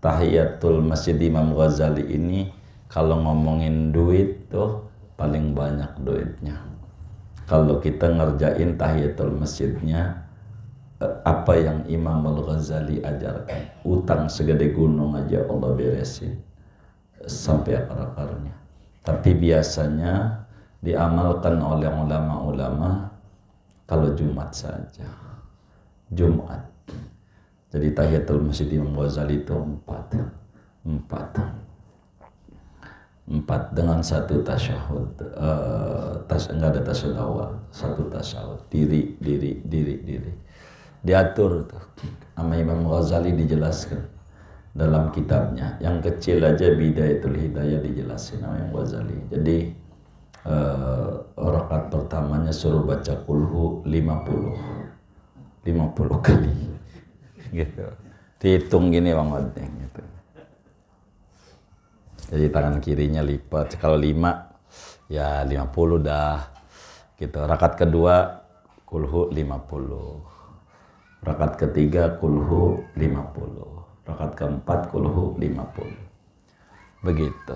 tahiyatul masjid Imam Ghazali ini kalau ngomongin duit tuh paling banyak duitnya. Kalau kita ngerjain tahiyatul masjidnya, apa yang Imam Al-Ghazali ajarkan, utang segede gunung aja Allah beresin sampai akar-akarnya. Tapi biasanya diamalkan oleh ulama-ulama kalau Jumat saja. Jumat. Jadi tahiyatul masjid Imam Ghazali itu empat dengan satu tasyahud. Enggak ada tasyahud awal, satu tasyahud. Diri. Diatur tuh sama Imam Ghazali, dijelaskan dalam kitabnya. Yang kecil aja Bidayatul Hidayah dijelasin sama Imam Ghazali. Jadi rakaat pertamanya suruh baca kulhu 50 kali gitu. Dihitung gini Bang Odeng gitu. Jadi tangan kirinya lipat, kalau 5 ya 50 dah gitu. Rakaat kedua kulhu 50, rakaat ketiga kulhu 50, rakaat keempat kulhu 50, begitu.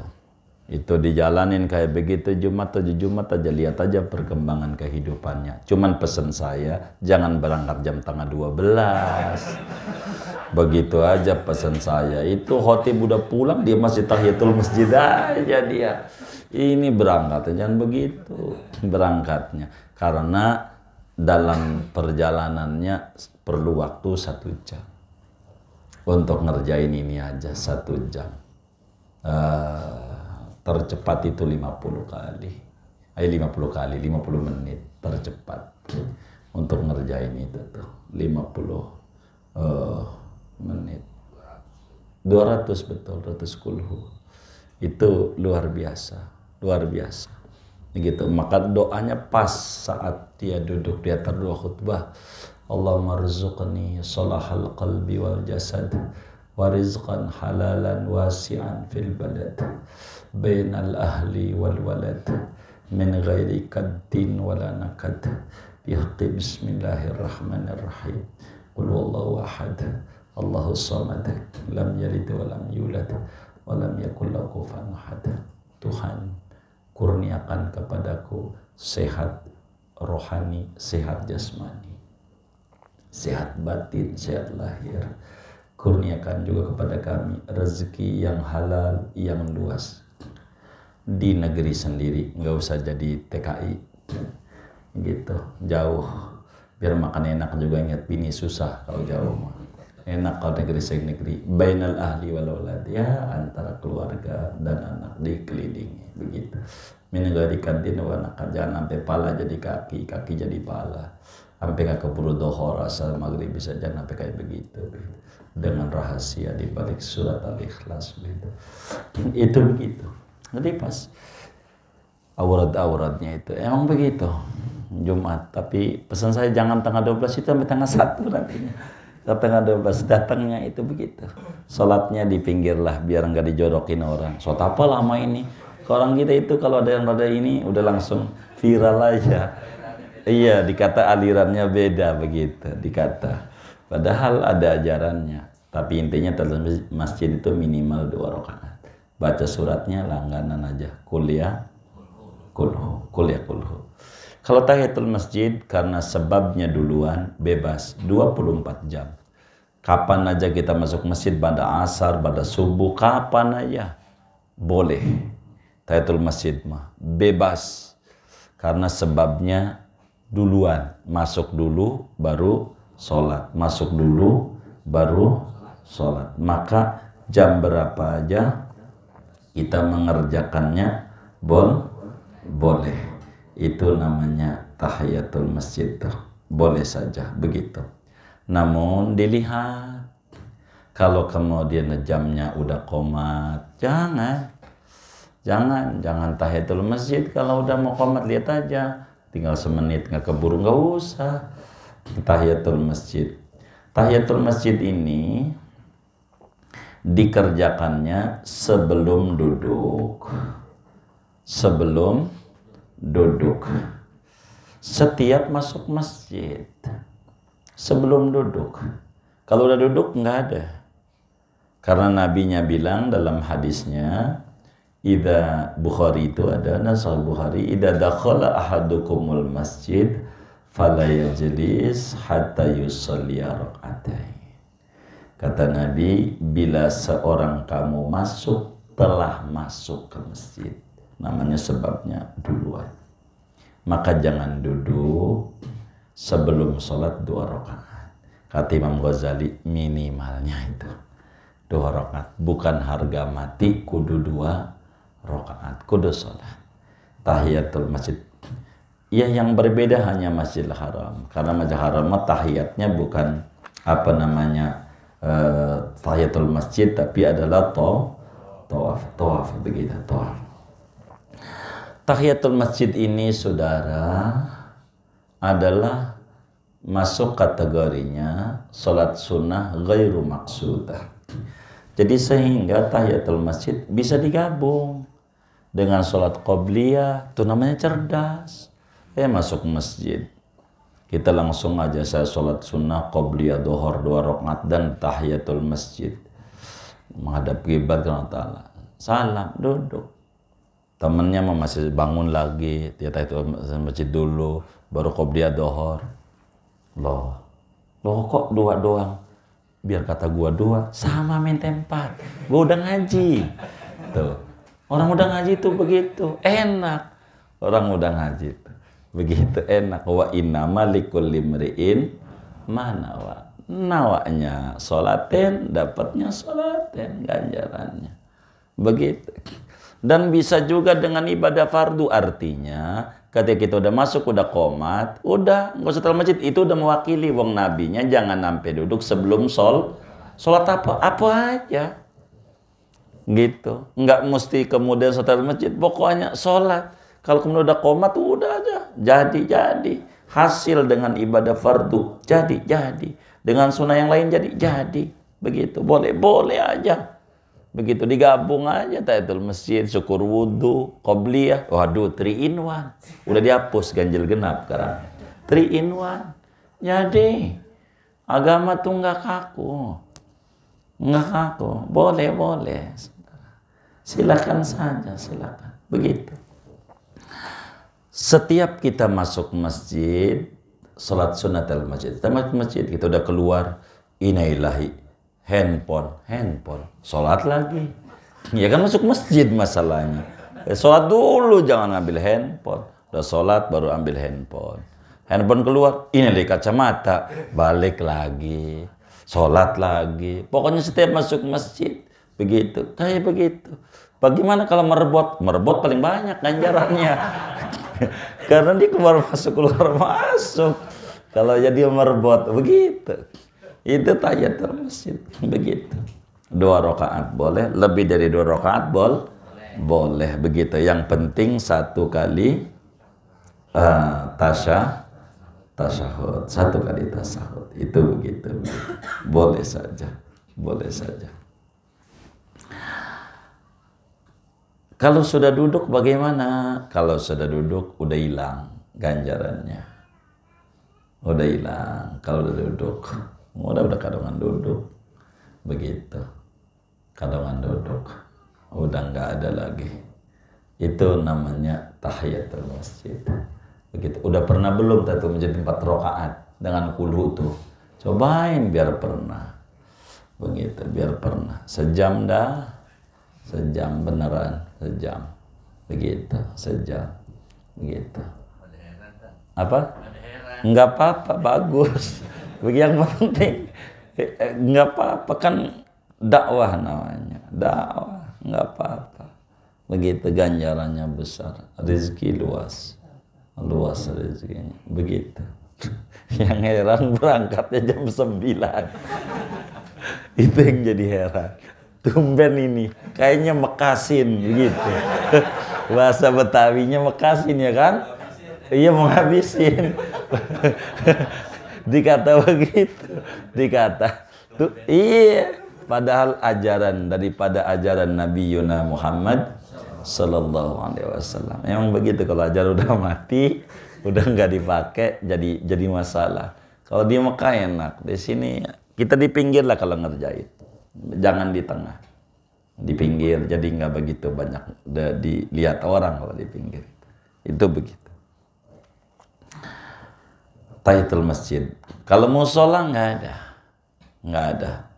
Itu dijalanin kayak begitu Jumat aja, lihat aja perkembangan kehidupannya. Cuman pesen saya jangan berangkat jam tengah 12. Begitu aja pesan saya. Itu khotib udah pulang, dia masih tahiyatul masjid aja dia. Ini berangkatnya jangan begitu berangkatnya, karena dalam perjalanannya perlu waktu 1 jam untuk ngerjain ini aja. 1 jam tercepat itu 50 kali, 50 menit tercepat untuk ngerjain itu tuh 50 menit 200 betul, 200 kulhu itu luar biasa gitu. Maka doanya pas saat dia duduk di atas dua khutbah, Allahumma rzuqni salahal qalbi wal jasad wa rizqan halalan wasi'an fil balad bainal ahli wal walad min ghairi kaddin wala nakad bihaqqi bismillahirrahmanirrahim qul huwallahu ahad Allahu samad lam yalid wa lam yulad wa lam yakul lahu kufuwan ahad. Tuhan, kurniakan kepadaku sehat rohani, sehat jasmani, sehat batin, sehat lahir. Kurniakan juga kepada kami rezeki yang halal, yang luas di negeri sendiri, nggak usah jadi TKI gitu, jauh, biar makan enak juga. Ingat bini susah kalau jauh mah. Enak kalau negeri bainal ahli wal walad, ya antara keluarga dan anak dikelilingi begitu. Min ghairi kaddin wa nakad, jangan sampai pala jadi kaki, kaki jadi pala, sampai nggak keburu dohor asal maghrib bisa, jangan sampai kayak begitu. Dengan rahasia di balik surat Al-Ikhlas begitu. Itu begitu. Jadi pas aurat-auratnya itu emang begitu Jumat. Tapi pesan saya jangan tanggal 12 itu sampai tanggal 1 nantinya. Tanggal 12 datangnya itu begitu. Sholatnya di pinggir lah biar nggak dijorokin orang. Sholat apa lama ini? Ke orang kita itu kalau ada yang rada ini udah langsung viral aja. Iya, dikata alirannya beda begitu dikata. Padahal ada ajarannya. Tapi intinya dalam masjid itu minimal 2 rakaat. Baca suratnya langganan aja. Kuliah kulhu. Kalau tahiyatul masjid karena sebabnya duluan bebas 24 jam. Kapan aja kita masuk masjid, pada asar, pada subuh, kapan aja boleh. Tahiyatul masjid mah bebas karena sebabnya duluan. Masuk dulu baru sholat, masuk dulu baru sholat. Maka jam berapa aja kita mengerjakannya boleh. Itu namanya tahiyatul masjid tuh. Boleh saja begitu. Namun dilihat, kalau kemudian jamnya udah qomat, jangan tahiyatul masjid. Kalau udah mau qomat lihat aja, tinggal semenit nggak keburu, nggak usah tahiyatul masjid. Tahiyatul masjid ini dikerjakannya sebelum duduk. Setiap masuk masjid sebelum duduk. Kalau udah duduk nggak ada. Karena nabinya bilang dalam hadisnya, idza Bukhari itu ada Sahih Bukhari, idza dakhala ahadukumul masjid fala yajlis hatta yusalli rak'atain. Kata Nabi, bila seorang kamu telah masuk ke masjid, namanya sebabnya duluan, maka jangan duduk sebelum sholat 2 rakaat. Kata Imam Ghazali, minimalnya itu 2 rakaat, bukan harga mati, kudu 2 rakaat, kudu sholat tahiyatul masjid. Ya, yang berbeda hanya Masjidil Haram, karena Masjidil Haram tahiyatnya bukan tahiyatul masjid, tapi adalah tawaf begitu, tawaf. Tahiyatul masjid ini, saudara, adalah masuk kategorinya salat sunnah ghairu maqsudah. Jadi sehingga tahiyatul masjid bisa digabung dengan salat qobliyah, itu namanya cerdas. Masuk masjid, kita langsung aja, saya sholat sunnah qobliyah dhuhur 2 rakaat dan tahiyatul masjid, menghadap kiblat ke Allah Ta'ala, salam, duduk. Temennya masih bangun lagi, dia tahiyatul masjid dulu, baru qobliyah dhuhur. Loh kok 2 doang? Biar kata gua 2, sama minta 4. Gua udah ngaji. Tuh, orang udah ngaji tuh begitu, enak. Orang udah ngaji tuh begitu enak. Wa inna likulli imri'in ma nawa. Nawanya sholatin, dapatnya sholatin, ganjarannya. Begitu. Dan bisa juga dengan ibadah fardu, artinya ketika kita udah masuk, udah qomat, udah nggak usah masjid, itu udah mewakili wong nabinya jangan sampai duduk sebelum sholat apa aja. Gitu. Nggak mesti kemudian setelah masjid, pokoknya sholat. Kalau kemudian udah qomat, udah aja. Jadi. Hasil dengan ibadah fardu, jadi. Dengan sunnah yang lain, jadi. Begitu. Boleh aja. Begitu, digabung aja. Tahiyatul masjid, syukur wudhu, qobliyah. Waduh, 3 in 1. Udah dihapus ganjil genap sekarang. 3 in 1. Jadi, agama tuh nggak kaku. Boleh. Silakan saja, silakan. Begitu. Setiap kita masuk masjid, salat sunnatul masjid, kita udah keluar, inailahi, handphone, salat lagi. Ya kan masuk masjid masalahnya. Salat dulu, jangan ambil handphone. Udah salat baru ambil handphone. Handphone keluar, inailahi kacamata, balik lagi, salat lagi. Pokoknya setiap masuk masjid begitu, kayak begitu. Bagaimana kalau merebot? Merebot paling banyak ganjarannya. Karena dia keluar masuk. Kalau jadi merebot begitu. Itu tahiyatul masjid begitu. 2 rakaat boleh, lebih dari 2 rakaat boleh begitu. Yang penting 1 kali tasyahud, 1 kali tasyahud. Itu begitu. Boleh saja. Kalau sudah duduk bagaimana? Kalau sudah duduk udah hilang ganjarannya. Udah hilang. Kalau udah duduk, udah kadongan duduk. Begitu. Kadongan duduk. Udah nggak ada lagi. Itu namanya tahiyatul masjid. Begitu. Udah pernah belum tuh menjadi 4 rakaat dengan qul tuh? Cobain biar pernah. Begitu, biar pernah. Sejam dah. Sejam beneran, sejam. Begitu, sejam. Begitu. Apa? Enggak apa-apa, bagus. Yang penting enggak apa-apa, kan dakwah namanya. Dakwah, enggak apa-apa. Begitu, ganjarannya besar, rezeki luas. Luas rezekinya. Begitu. Yang heran berangkatnya jam 9. Itu yang jadi heran. Tumben ini, kayaknya mekasin begitu. Bahasa Betawinya mekasin ya kan? Iya, mau ngabisin. Dikata begitu, tuh, iya. Padahal daripada ajaran Nabi Yuna Muhammad Sallallahu Alaihi Wasallam. Emang begitu, kalau ajar udah mati, udah nggak dipakai, jadi masalah. Kalau di Mekah enak, di sini kita di pinggir lah kalau ngerjain. Jangan di tengah, di pinggir, jadi nggak begitu banyak dilihat orang kalau di pinggir. Itu begitu. Tahiyatul masjid. Kalau musola nggak ada.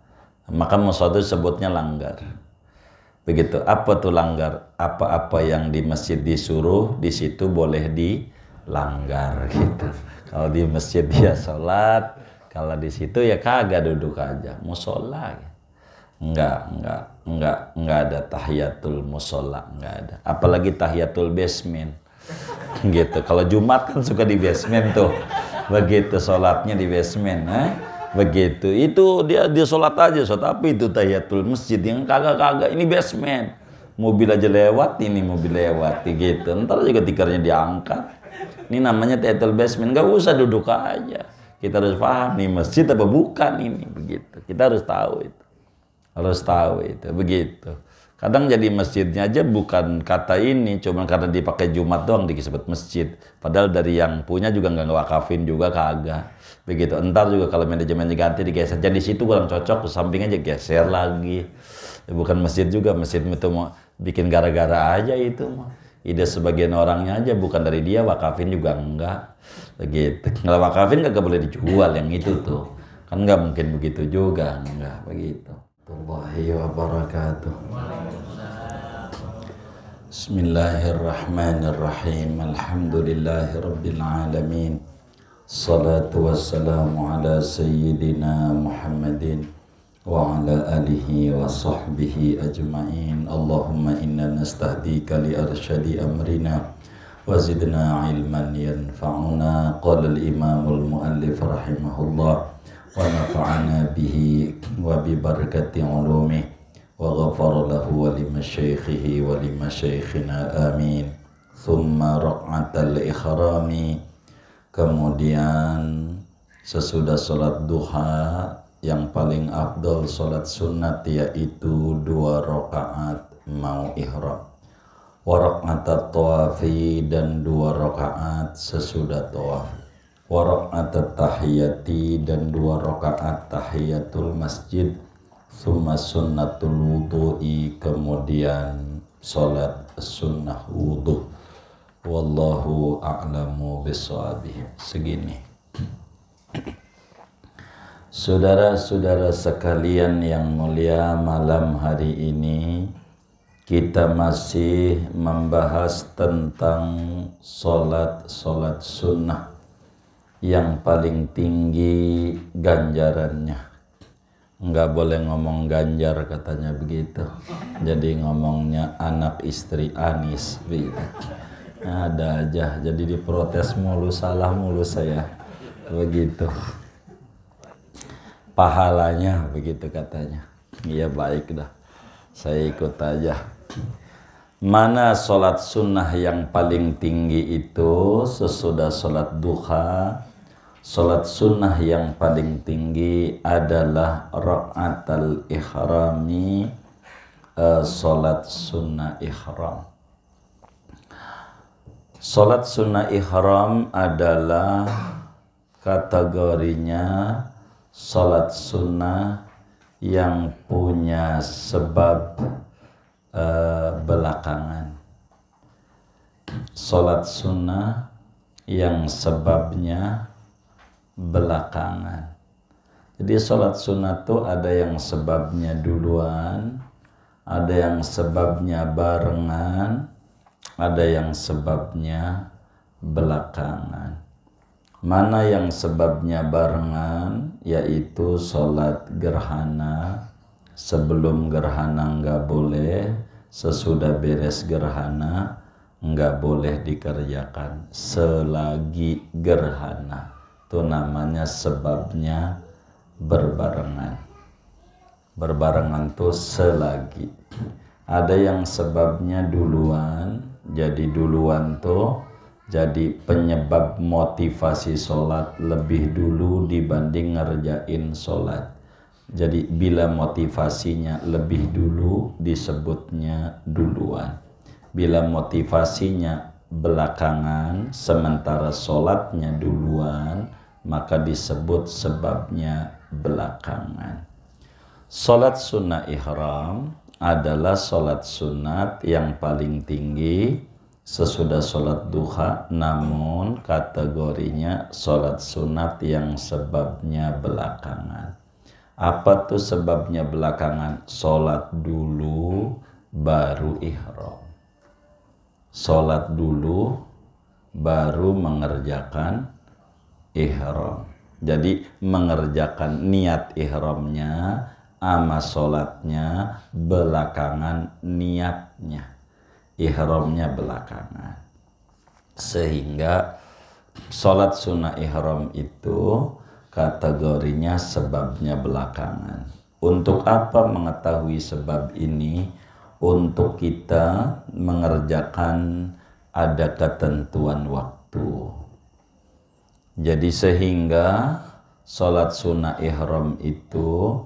Maka musola itu sebutnya langgar. Begitu. Apa tuh langgar? Apa-apa yang di masjid disuruh, di situ boleh dilanggar gitu. Kalau di masjid dia sholat, kalau di situ ya kagak, duduk aja. Musola. Enggak ada tahiyatul musola, enggak ada. Apalagi tahiyatul basement. Gitu. Kalau Jumat kan suka di basement tuh. Begitu sholatnya di basement, begitu. Itu dia sholat aja, sholat apa itu tahiyatul masjid yang kagak ini basement. Mobil aja lewat, ini mobil lewat gitu. Ntar juga tikernya diangkat. Ini namanya tahiyatul basement, nggak usah duduk aja. Kita harus paham nih masjid apa bukan ini, begitu. Kita harus tahu itu. Begitu. Kadang jadi masjidnya aja bukan kata ini, cuma karena dipakai Jumat doang disebut masjid. Padahal dari yang punya juga nggak wakafin juga kagak. Begitu. Entar juga kalau manajemen diganti digeser. Jadi situ kurang cocok, ke samping aja geser lagi. Bukan masjid juga, masjid itu mau bikin gara-gara aja itu. Ide sebagian orangnya aja, bukan dari dia, wakafin juga enggak. Begitu. Kalau wakafin kagak boleh dijual yang itu tuh. Kan nggak mungkin begitu juga, enggak begitu. Warahmatullahi wabarakatuh. Bismillahirrahmanirrahim. Alhamdulillahi rabbil alamin. Salatu wassalamu ala sayyidina Muhammadin wa ala alihi wa sahbihi ajma'in. Allahumma inna nastahdika li arsyadi amrina wa zidna ilman yanfa'una. Qala al-imamul muallif rahimahullah wa nafa'ana bihi wa bi barakati ulumih wa ghafara lahu wa limasyaikhihi wa limasyaikhina amin. Thumma raq'atal ikhrami. Kemudian sesudah sholat duha yang paling afdal sholat sunat yaitu 2 rakaat mau ihram. Wa raq'atat tawafi, dan 2 rakaat sesudah tawaf. Wa raq'atat tahiyati, dan 2 rakaat tahiyatul masjid. Summa sunnatul wudu'i, kemudian sholat sunnah wudu'. Wallahu a'lamu bissawabih. Segini. Saudara-saudara sekalian yang mulia, malam hari ini kita masih membahas tentang sholat sunnah yang paling tinggi ganjarannya. Enggak boleh ngomong ganjar katanya begitu. Jadi ngomongnya anak istri Anis begitu. Ada aja, jadi diprotes mulu, salah mulu saya. Begitu. Pahalanya begitu katanya. Iya baik dah. Saya ikut aja. Mana sholat sunnah yang paling tinggi itu sesudah sholat duha. Sholat sunnah yang paling tinggi adalah raq'atal ikhrami, sholat sunnah ihram. Sholat sunnah ihram adalah kategorinya sholat sunnah yang punya sebab belakangan. Sholat sunnah yang sebabnya belakangan. Jadi sholat sunnah itu ada yang sebabnya duluan, ada yang sebabnya barengan, ada yang sebabnya belakangan. Mana yang sebabnya barengan, yaitu sholat gerhana. Sebelum gerhana nggak boleh, sesudah beres gerhana nggak boleh dikerjakan. Selagi gerhana, itu namanya sebabnya berbarengan. Berbarengan tuh selagi. Ada yang sebabnya duluan, jadi duluan tuh jadi penyebab motivasi sholat lebih dulu dibanding ngerjain sholat. Jadi bila motivasinya lebih dulu disebutnya duluan. Bila motivasinya belakangan sementara sholatnya duluan, maka disebut sebabnya belakangan. Salat sunnah ihram adalah salat sunat yang paling tinggi sesudah salat duha, namun kategorinya salat sunat yang sebabnya belakangan. Apa tuh sebabnya belakangan? Salat dulu baru ihram. Salat dulu baru mengerjakan ihram. Jadi mengerjakan niat ihramnya ama sholatnya belakangan niatnya, ihramnya belakangan. Sehingga sholat sunnah ihram itu kategorinya sebabnya belakangan. Untuk apa mengetahui sebab ini? Untuk kita mengerjakan ada ketentuan waktu. Jadi sehingga sholat sunnah ihram itu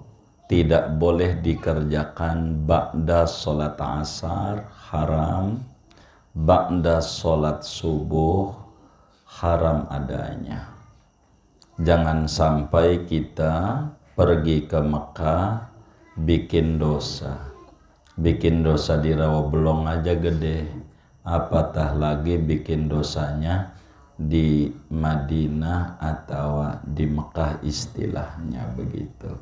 tidak boleh dikerjakan ba'da sholat asar, haram. Ba'da sholat subuh, haram adanya. Jangan sampai kita pergi ke Mekah bikin dosa. Bikin dosa di Rawabelong aja gede. Apatah lagi bikin dosanya di Madinah atau di Mekah, istilahnya begitu.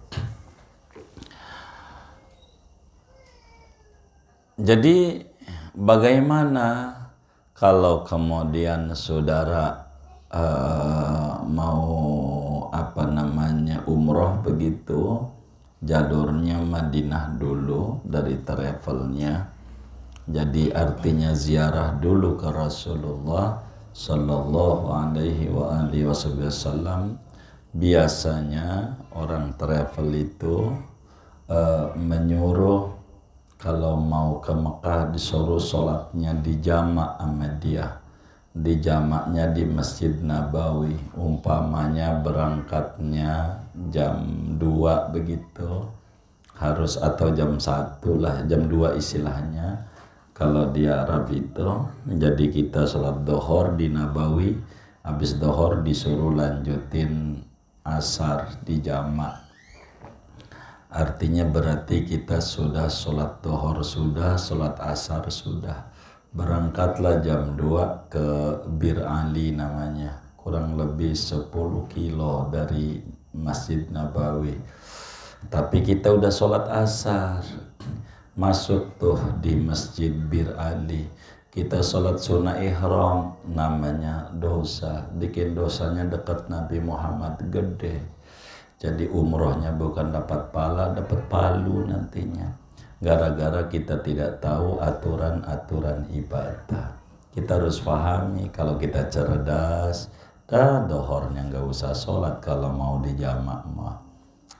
Jadi bagaimana kalau kemudian saudara mau umroh begitu, jalurnya Madinah dulu dari travelnya, jadi artinya ziarah dulu ke Rasulullah Sallallahu alaihi wasallam. Biasanya orang travel itu menyuruh kalau mau ke Mekah disuruh sholatnya di jamak sama dia. Di jamaknya di Masjid Nabawi. Umpamanya berangkatnya jam 2 begitu. Harus atau jam 1 lah, jam 2 istilahnya. Kalau di Arab itu. Jadi kita sholat dohor di Nabawi. Habis dohor disuruh lanjutin asar di jamak. Artinya berarti kita sudah sholat dohor sudah, sholat asar sudah. Berangkatlah jam 2 ke Bir Ali namanya. Kurang lebih 10 kilo dari Masjid Nabawi. Tapi kita udah sholat asar. Masuk tuh di Masjid Bir Ali. Kita sholat sunnah ihram, namanya dosa. Bikin dosanya dekat Nabi Muhammad gede. Jadi umrohnya bukan dapat pala, dapat palu nantinya. Gara-gara kita tidak tahu aturan-aturan ibadah. Kita harus pahami kalau kita cerdas, dohornya nggak usah sholat kalau mau di jamak mah.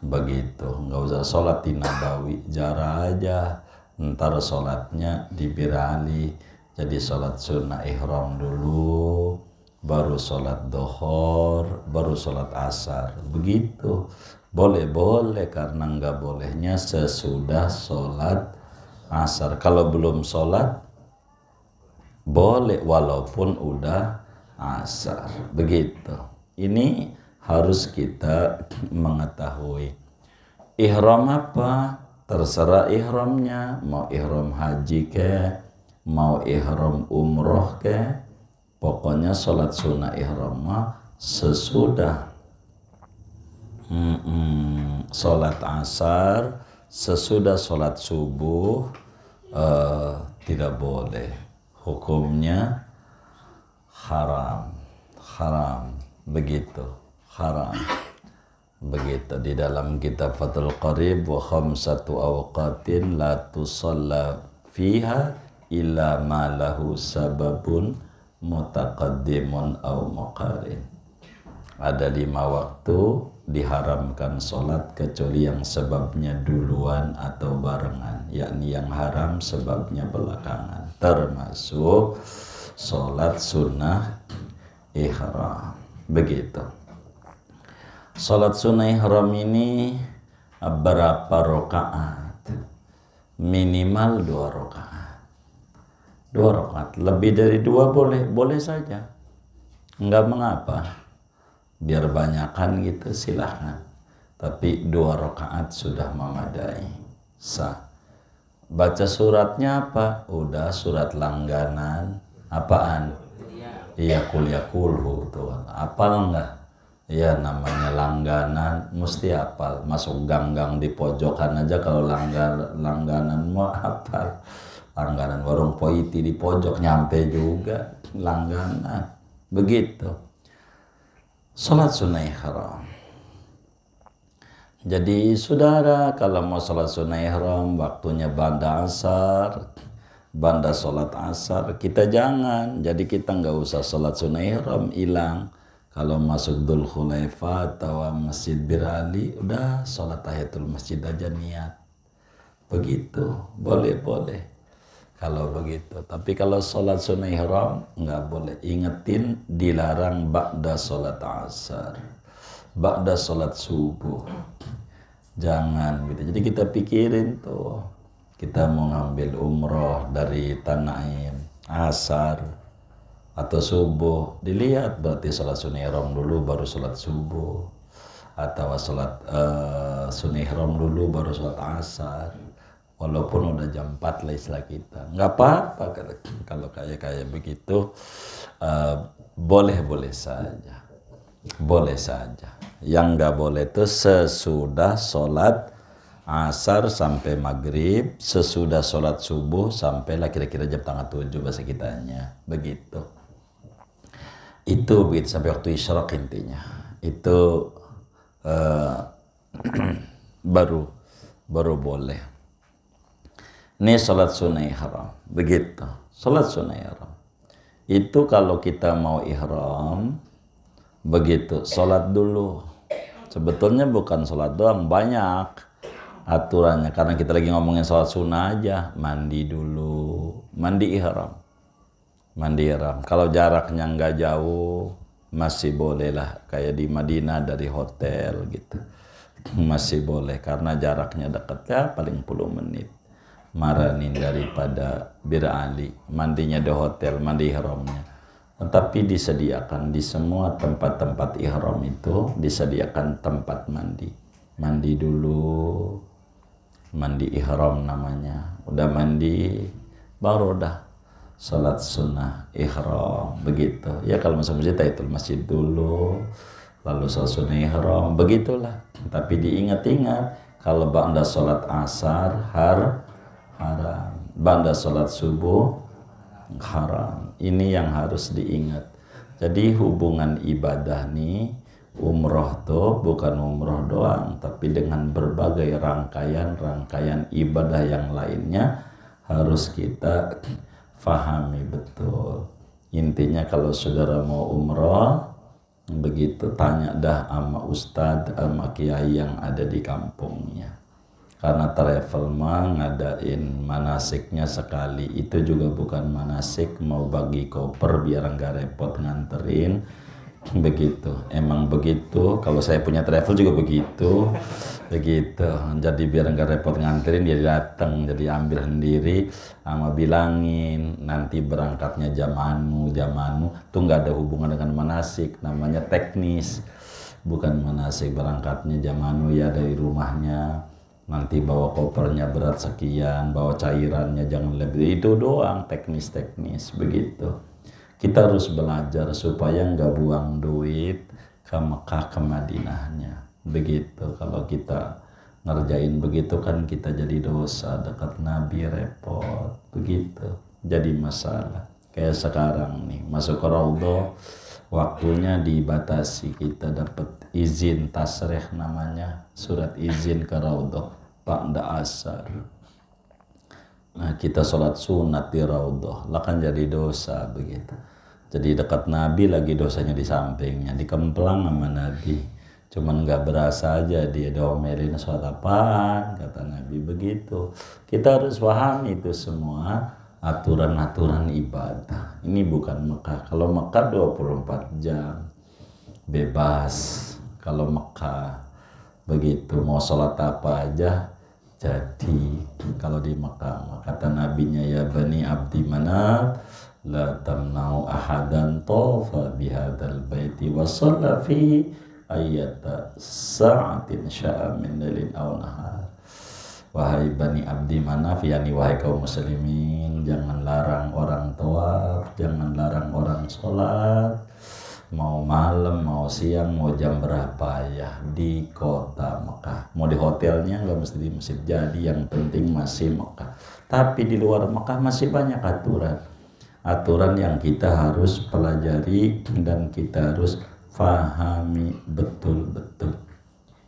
Begitu, nggak usah sholat di Nabawi, jarah aja. Ntar sholatnya di Bir Ali. Jadi sholat sunnah ihram dulu, baru sholat dohor, baru sholat asar. Begitu. Boleh-boleh, karena nggak bolehnya sesudah sholat asar. Kalau belum sholat, boleh walaupun udah asar. Begitu. Ini harus kita mengetahui. Ihram apa? Terserah ihramnya. Mau ihram haji ke, mau ihram umroh ke. Pokoknya sholat sunnah ihram sesudah sholat asar, sesudah sholat subuh, tidak boleh. Hukumnya haram. Begitu, haram. Begitu di dalam kitab Fathul Qarib, wa khamsatu awqatin la tusalla fiha illa ma lahu sababun mutaqaddimun aw muqarin. Ada 5 waktu diharamkan sholat kecuali yang sebabnya duluan atau barengan, yakni yang haram sebabnya belakangan, termasuk sholat sunnah ihram. Begitu. Sholat sunnah ihram ini berapa rakaat? Minimal 2 rakaat. 2 rakaat, lebih dari 2 boleh saja, enggak mengapa. Biar banyakan gitu silahkan. Tapi 2 rakaat sudah memadai, sah. Baca suratnya apa? Udah surat langganan. Apaan? Iya, kuliah kulhu tuh. Apal enggak? Iya, namanya langganan, mesti apal. Masuk gang-gang di pojokan aja kalau langganan mau apal. Langganan warung poiti di pojok nyampe juga langganan. Begitu. Salat sunnah ihram. Jadi saudara, kalau mau sholat sunnah ihram waktunya ba'da asar, ba'da sholat asar, kita jangan. Jadi kita nggak usah sholat sunnah ihram, hilang. Kalau masuk Dzul Khulaifah atau Masjid Bir Ali, udah sholat tahiyatul masjid aja niat. Begitu, boleh. Kalau begitu. Tapi kalau sholat sunnah ihram nggak boleh. Ingetin, dilarang ba'da sholat asar, ba'da sholat subuh. Jangan gitu. Jadi kita pikirin tuh, kita mau ngambil umroh dari Tanaim, asar atau subuh, dilihat berarti sholat sunnah ihram dulu baru sholat subuh, atau sholat sunnah ihram dulu baru sholat asar. Walaupun udah jam 4 lah istilah kita, nggak apa-apa kalau kayak begitu. Boleh saja. Boleh saja. Yang nggak boleh itu sesudah sholat asar sampai maghrib, sesudah sholat subuh sampai lah kira-kira jam 6:30 bahasa kitanya. Begitu. Itu begitu sampai waktu isyraq intinya. Itu baru boleh. Ini sholat sunnah ihram. Begitu. Sholat sunnah ihram. Itu kalau kita mau ihram, begitu, sholat dulu. Sebetulnya bukan sholat doang, banyak aturannya. Karena kita lagi ngomongin sholat sunnah aja. Mandi dulu, mandi ihram. Mandi ihram. Kalau jaraknya nggak jauh, masih boleh lah. Kayak di Madinah dari hotel gitu. Masih boleh, karena jaraknya dekat ya, paling 10 menit. Maranin daripada Bir Ali. Mandinya di hotel, mandi ihramnya. Tetapi disediakan di semua tempat-tempat ihram itu disediakan tempat mandi. Mandi dulu, mandi ihram namanya. Udah mandi, baru udah salat sunnah ihram. Begitu. Ya kalau masuk masjid, tahiyatul masjid dulu, lalu salat sunnah ihram. Begitulah. Tapi diingat-ingat, kalau ba'da salat asar haram, ba'da salat subuh haram. Ini yang harus diingat. Jadi hubungan ibadah nih, umroh tuh bukan umroh doang, tapi dengan berbagai rangkaian ibadah yang lainnya harus kita fahami betul. Intinya kalau saudara mau umroh, begitu tanya dah sama ustadz, sama kiai yang ada di kampungnya. Karena travel mah ngadain manasiknya sekali, itu juga bukan manasik, mau bagi koper biar nggak repot nganterin. Begitu, emang begitu. Kalau saya punya travel juga begitu. Jadi biar nggak repot nganterin, dia datang, jadi ambil sendiri, sama bilangin nanti berangkatnya jam anu, tuh nggak ada hubungan dengan manasik, namanya teknis, bukan manasik. Berangkatnya jam anu ya dari rumahnya. Nanti bawa kopernya berat sekian, bawa cairannya jangan lebih, itu doang teknis begitu. Kita harus belajar supaya nggak buang duit ke Mekah ke Madinahnya. Begitu, kalau kita ngerjain begitu kan kita jadi dosa, dekat Nabi repot, begitu. Jadi masalah. Kayak sekarang nih, masuk ke Raudhah, waktunya dibatasi, kita dapat izin tasrih namanya, surat izin ke Raudhah ba'da asar. Nah kita sholat sunat di Raudhah, lah kan jadi dosa begitu. Jadi dekat Nabi lagi dosanya di sampingnya, dikemplang sama Nabi. Cuman nggak berasa aja dia diomelin sholat apaan, kata Nabi begitu. Kita harus paham itu semua aturan-aturan ibadah. Ini bukan Mekah. Kalau Mekah 24 jam bebas. Kalau Mekah begitu, mau sholat apa aja jadi. Kalau di Mekah kata nabinya, ya Bani Abdi Manaf la tamna'u ahadan tofa bihadal baiti wa shalla fi ayata sa'atin sya'a min lailin aw nahar. Wahai Bani Abdi Manaf, yakni wahai kaum muslimin, jangan larang orang tawaf, jangan larang orang sholat, mau malam, mau siang, mau jam berapa ya, di kota Mekah. Mau di hotelnya nggak mesti di masjid, jadi yang penting masih Mekah. Tapi di luar Mekah masih banyak aturan yang kita harus pelajari dan kita harus fahami betul-betul.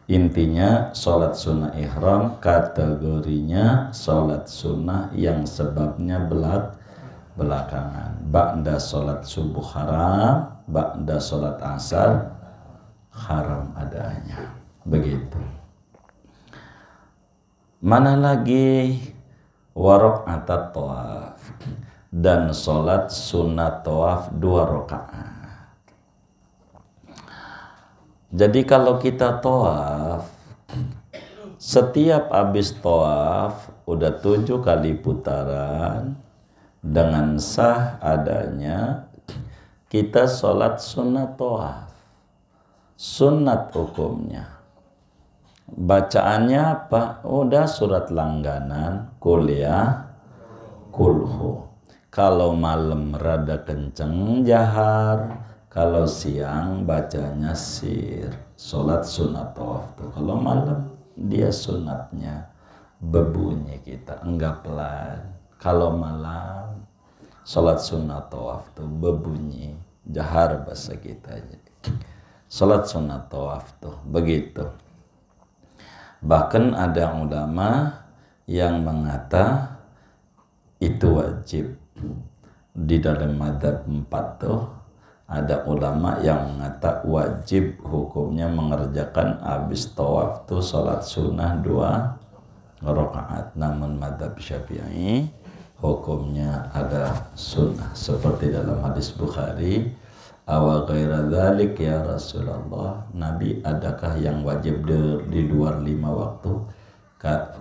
Intinya sholat sunnah ihram kategorinya sholat sunnah yang sebabnya belakangan. Ba'da sholat subuh haram, ba'da sholat asar haram adanya. Begitu. Mana lagi waraqatat tawaf dan sholat sunnah tawaf 2 rakaat. Jadi kalau kita tawaf, setiap habis tawaf udah 7 kali putaran dengan sah adanya kita sholat sunat tawaf. Sunat hukumnya. Bacaannya apa? Udah surat langganan, kuliah, kulhu. Kalau malam rada kenceng jahar. Kalau siang bacanya sir, sholat sunat tawaf tuh. Kalau malam dia sunatnya berbunyi kita, enggak pelan. Kalau malam sholat sunat tawaf tuh berbunyi, jahar bahasa kita aja. Sholat sunat tawaf tuh begitu. Bahkan ada ulama yang mengata itu wajib. Di dalam madzhab 4 tuh ada ulama yang mengata wajib hukumnya mengerjakan habis tawaf tuh sholat sunnah 2 rakaat. Namun madzhab Syafi'i hukumnya ada sunnah seperti dalam hadis Bukhari, awa ghaira dzalik ya Rasulullah, Nabi adakah yang wajib di luar 5 waktu?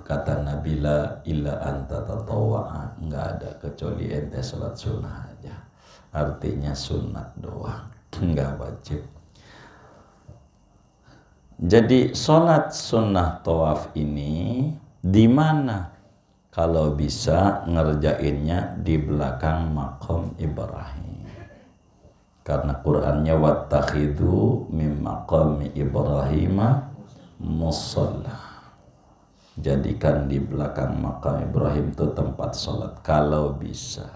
Kata Nabi, la illa anta tatawwa'a, enggak ada kecuali ente sholat sunnah aja. Artinya sunat doang, enggak wajib. Jadi sholat sunnah tawaf ini di mana? Kalau bisa ngerjainnya di belakang maqam Ibrahim. Karena Qur'annya wattakhidhu mim maqami Ibrahim musalla. Jadikan di belakang maqam Ibrahim itu tempat sholat kalau bisa.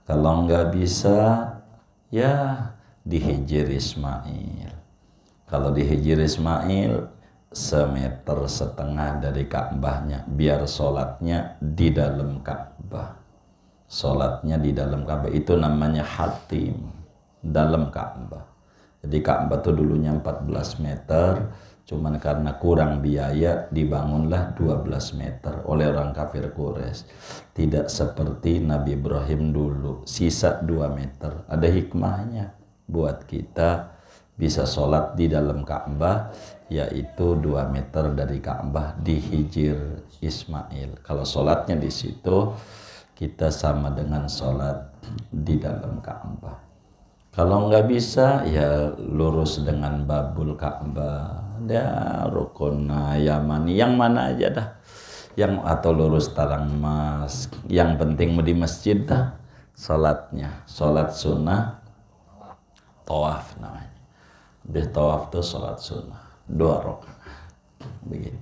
Kalau nggak bisa, ya di Hijr Ismail. Kalau di Hijr Ismail, 1,5 meter dari Ka'bahnya, biar sholatnya di dalam Ka'bah. Sholatnya di dalam Ka'bah itu namanya hatim, dalam Ka'bah. Jadi Ka'bah itu dulunya 14 meter, cuman karena kurang biaya dibangunlah 12 meter oleh orang kafir Quraisy. Tidak seperti Nabi Ibrahim dulu, sisa 2 meter. Ada hikmahnya buat kita bisa sholat di dalam Ka'bah, yaitu 2 meter dari Ka'bah di Hijr Ismail. Kalau sholatnya di situ, kita sama dengan sholat di dalam Ka'bah. Kalau nggak bisa, ya lurus dengan babul Ka'bah, ya rukun Yamani, yang mana aja dah, yang atau lurus tarang emas. Yang penting di masjid dah, sholatnya, sholat sunnah tawaf namanya. Habis tawaf tuh sholat sunnah 2 rakaat. Begini.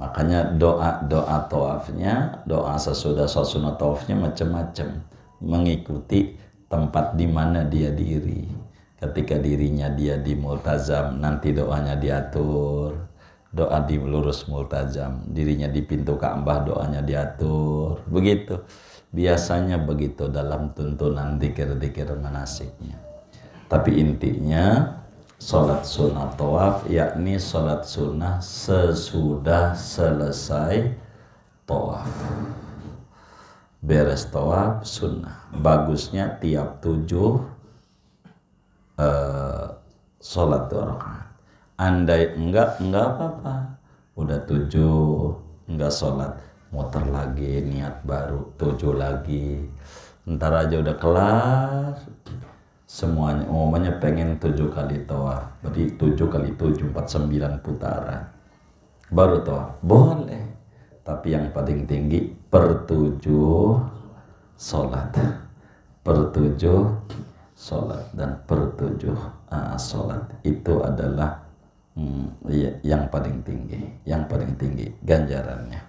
Makanya doa tawafnya, doa sesudah sholat sunnah tawafnya macam-macam, mengikuti tempat di mana dia diri. Ketika dirinya dia di multazam, nanti doanya diatur. Doa di lurus multazam, dirinya di pintu Ka'bah, doanya diatur. Begitu. Biasanya begitu dalam tuntunan dzikir-dzikir manasiknya. Tapi intinya sholat sunnah tawaf, yakni sholat sunnah sesudah selesai tawaf. Beres tawaf sunnah. Bagusnya tiap 7 sholat 2 rakaat. Andai enggak apa-apa. Udah 7 enggak sholat, muter lagi, niat baru 7 lagi. Ntar aja udah kelar, semuanya, umumnya pengen 7 kali tawaf, berarti 7 kali 7 49 putaran baru tawaf, boleh. Tapi yang paling tinggi per 7 sholat, per 7 sholat, dan per 7 sholat itu adalah yang paling tinggi ganjarannya.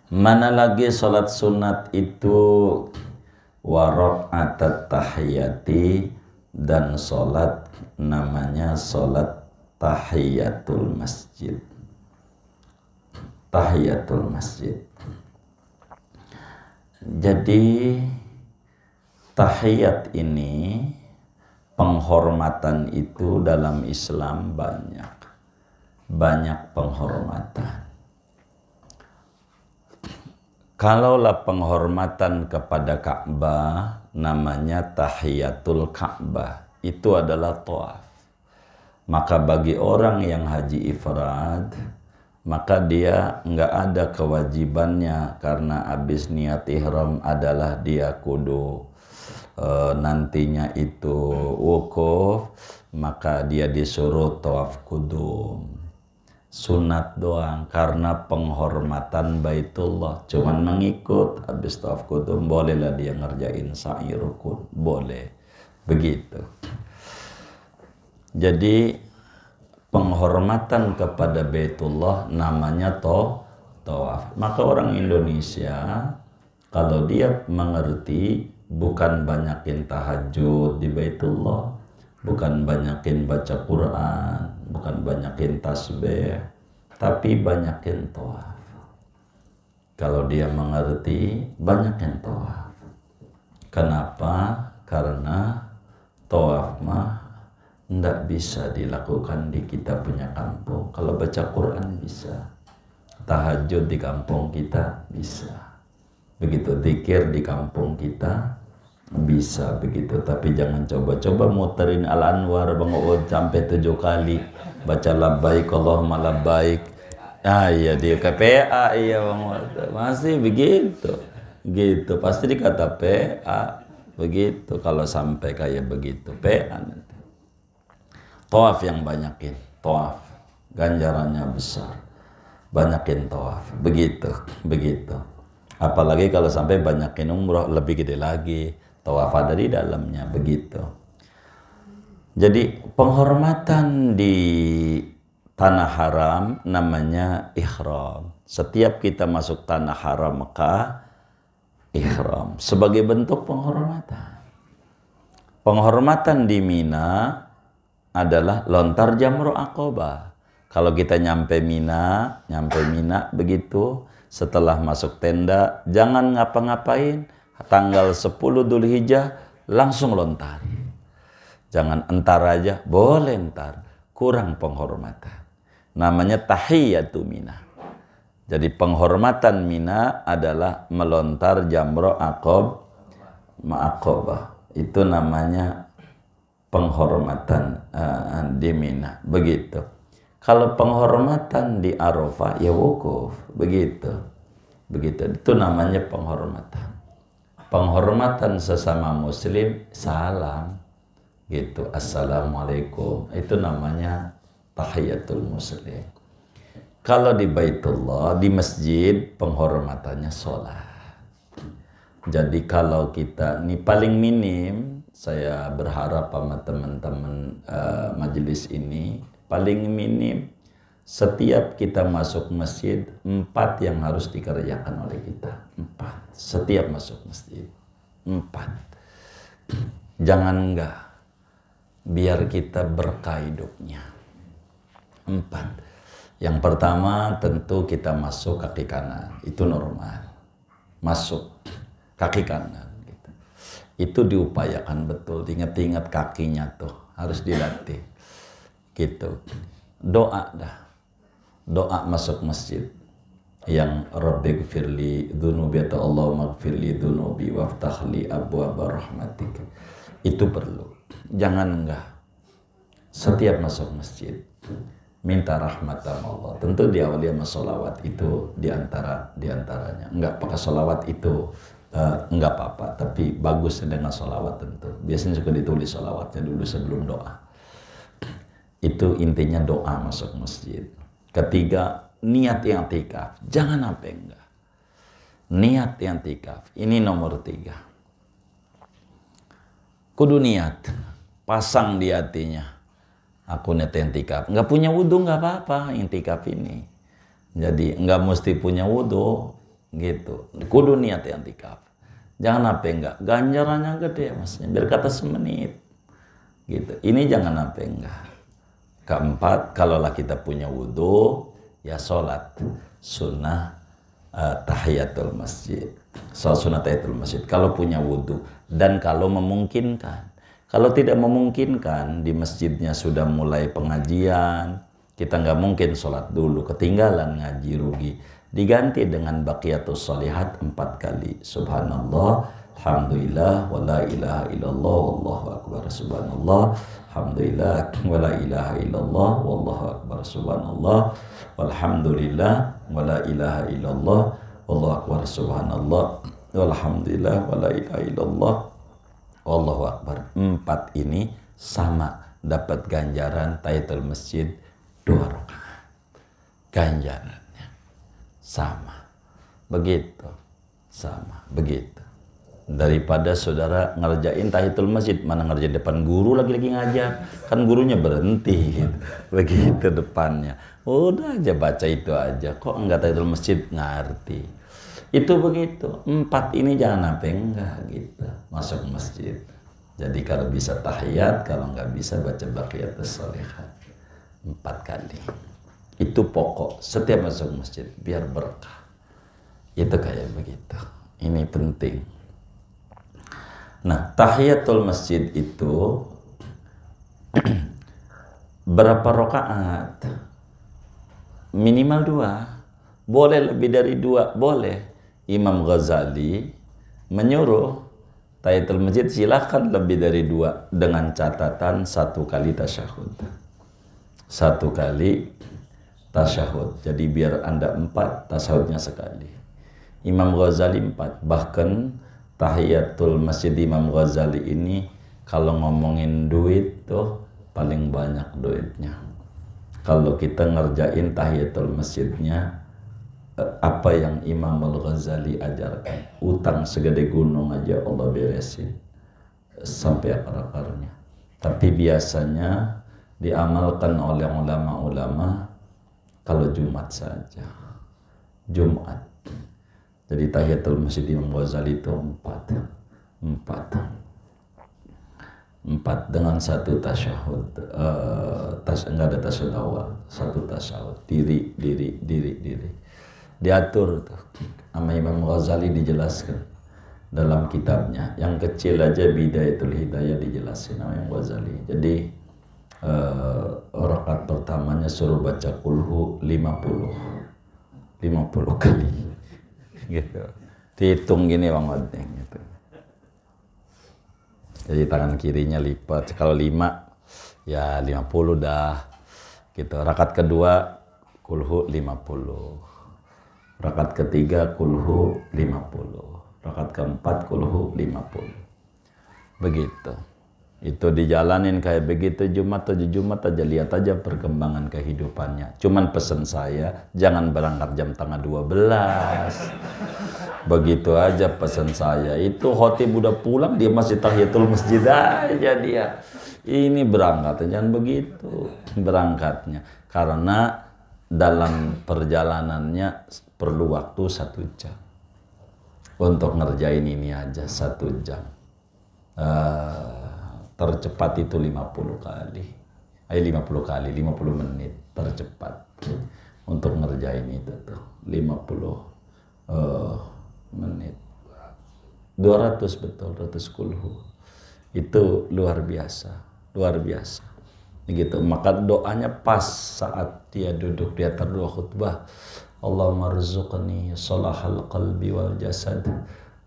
Mana lagi sholat sunat itu waraqat tahiyati, dan sholat namanya sholat tahiyatul masjid. Tahiyatul masjid. Jadi tahiyat ini, penghormatan itu dalam Islam banyak penghormatan. Kalaulah penghormatan kepada Ka'bah namanya tahiyatul Ka'bah, itu adalah tawaf. Maka bagi orang yang haji ifrad, maka dia nggak ada kewajibannya, karena habis niat ihram adalah dia kudu nantinya itu wukuf, maka dia disuruh tawaf kudum. Sunat doang, karena penghormatan Baitullah, cuman mengikut. Habis tawaf kudum bolehlah dia ngerjain sa'i rukun, boleh begitu. Jadi penghormatan kepada Baitullah namanya tawaf. Maka orang Indonesia kalau dia mengerti, bukan banyakin tahajud di Baitullah, bukan banyakin baca Quran, bukan banyakin tasbih, tapi banyakin tawaf. Kalau dia mengerti, banyakin tawaf. Kenapa? Karena tawaf mah tidak bisa dilakukan di kita punya kampung. Kalau baca Quran bisa, tahajud di kampung kita bisa, begitu zikir di kampung kita bisa begitu. Tapi jangan coba-coba muterin Al-Anwar Bang Uud sampai 7 kali, baca labbaik Allahumma labbaik. Iya dia ke PA, iya Bang Uud masih begitu gitu, pasti dikata PA begitu kalau sampai kayak begitu PA nanti. Tawaf yang banyakin, tawaf ganjarannya besar, banyakin tawaf begitu. Apalagi kalau sampai banyakin umroh, lebih gede lagi, tawaf ada di dalamnya begitu. Jadi penghormatan di tanah haram namanya ihram. Setiap kita masuk tanah haram Mekah, ihram sebagai bentuk penghormatan. Penghormatan di Mina adalah lontar jamrah Aqabah. Kalau kita nyampe Mina begitu, setelah masuk tenda jangan ngapa-ngapain, tanggal 10 Dzulhijjah langsung lontar. Jangan entar aja, boleh entar, kurang penghormatan. Namanya tahiyatu Mina. Jadi penghormatan Mina adalah melontar jamrah Aqabah. Itu namanya penghormatan di Mina begitu. Kalau penghormatan di Arafah ya wukuf begitu. Itu namanya penghormatan. Penghormatan sesama muslim salam gitu, assalamualaikum, itu namanya tahiyatul muslim. Kalau di Baitullah, di masjid, penghormatannya sholat. Jadi kalau kita ini paling minim, saya berharap sama teman-teman majelis ini, paling minim setiap kita masuk masjid 4 yang harus dikerjakan oleh kita. 4 setiap masuk masjid, 4. Jangan enggak, biar kita berkah hidupnya. 4. Yang pertama tentu kita masuk kaki kanan, itu normal. Masuk kaki kanan gitu. Itu diupayakan betul, ingat-ingat kakinya tuh harus dilatih gitu. Doa doa masuk masjid yang Rabbighfirli dzunubi, atau Allahumma gfirli dzunubi waftahli abwaaba rahmatik, itu perlu. Jangan enggak, setiap masuk masjid minta rahmat sama Allah. Tentu diawali sama sholawat, itu diantaranya. Enggak pakai sholawat itu enggak apa-apa, tapi bagus dengan sholawat tentu. Biasanya suka ditulis sholawatnya dulu sebelum doa. Itu intinya doa masuk masjid. Ketiga, niat i'tikaf. Jangan sampai enggak. Niat i'tikaf. Ini nomor 3. Kudu niat. Pasang di hatinya. Aku niat i'tikaf. Enggak punya wudhu enggak apa-apa i'tikaf ini. Jadi enggak mesti punya wudhu gitu. Kudu niat i'tikaf. Jangan sampai enggak. Ganjarannya gede maksudnya. Biar kata semenit. Gitu. Ini jangan sampai enggak. Keempat, kalaulah kita punya wudhu, ya sholat sunnah tahiyatul masjid. Sholat sunnah tahiyatul masjid. Kalau punya wudhu dan kalau memungkinkan. Kalau tidak memungkinkan, di masjidnya sudah mulai pengajian, kita nggak mungkin sholat dulu, ketinggalan ngaji rugi. Diganti dengan baqiyatus sholihat 4 kali. Subhanallah, alhamdulillah, wa la ilaha illallah, wallahu akbar, subhanallah. Alhamdulillah wa la ilaha illallah wallahu akbar subhanallah walhamdulillah wa la ilaha illallah wallahu akbar subhanallah walhamdulillah wa la ilaha illallah wallahu akbar. 4 ini sama dapat ganjaran tahiyatul masjid 2 rakaat. Ganjarannya sama. Begitu. Sama, begitu. Daripada saudara ngerjain tahiyatul masjid, mana ngerjain depan guru lagi ngajar, kan gurunya berhenti gitu. Begitu depannya, udah aja baca itu aja, kok enggak tahiyatul masjid, ngerti. Itu begitu. 4 ini jangan sampai enggak gitu masuk masjid. Jadi kalau bisa tahiyat, kalau enggak bisa baca baqiyatus sholihat 4 kali. Itu pokok setiap masuk masjid biar berkah. Itu kayak begitu. Ini penting. Nah, tahiyatul masjid itu berapa rakaat? Minimal 2. Boleh lebih dari 2, boleh. Imam Ghazali menyuruh tahiyatul masjid silahkan lebih dari 2 dengan catatan 1 kali tasyahud. 1 kali tasyahud. Jadi biar Anda 4, tasyahudnya sekali. Imam Ghazali 4. Bahkan tahiyatul masjid Imam Ghazali ini kalau ngomongin duit tuh paling banyak duitnya. Kalau kita ngerjain tahiyatul masjidnya, apa yang Imam Al-Ghazali ajarkan, utang segede gunung aja Allah beresin sampai akar-akarnya. Tapi biasanya diamalkan oleh ulama-ulama kalau Jumat saja. Jumat. Jadi tahiyatul masjid Imam Ghazali itu 4 dengan 1 tasyahud. Enggak ada tasyahud awal, 1 tasyahud. Diri. Diatur tuh sama Imam Ghazali, dijelaskan dalam kitabnya. Yang kecil aja Bidayatul Hidayah dijelasin sama Imam Ghazali. Jadi rakaat pertamanya suruh baca kulhu 50 kali. Gitu. Dihitung gini Bang Odeng gitu. Jadi tangan kirinya lipat. Kalau 5 ya 50 dah. Gitu. Rakaat kedua kulhu 50. Rakaat ketiga kulhu 50. Rakaat keempat kulhu 50. Begitu. Itu dijalanin kayak begitu Jumat aja, lihat aja perkembangan kehidupannya. Cuman pesan saya, jangan berangkat jam tengah 12. Begitu aja pesan saya. Itu khotib udah pulang, dia masih tahiyatul masjid aja dia. Ini berangkat, jangan begitu berangkatnya. Karena dalam perjalanannya perlu waktu 1 jam. Untuk ngerjain ini aja 1 jam. Tercepat itu 50 kali. 50 menit tercepat. Untuk ngerjain itu tuh 50 menit. 200 betul, 200 kulhu. Itu luar biasa. Begitu. Maka doanya pas saat dia duduk di atas dua khutbah. Allahumma rzuqni salahal qalbi wal jasad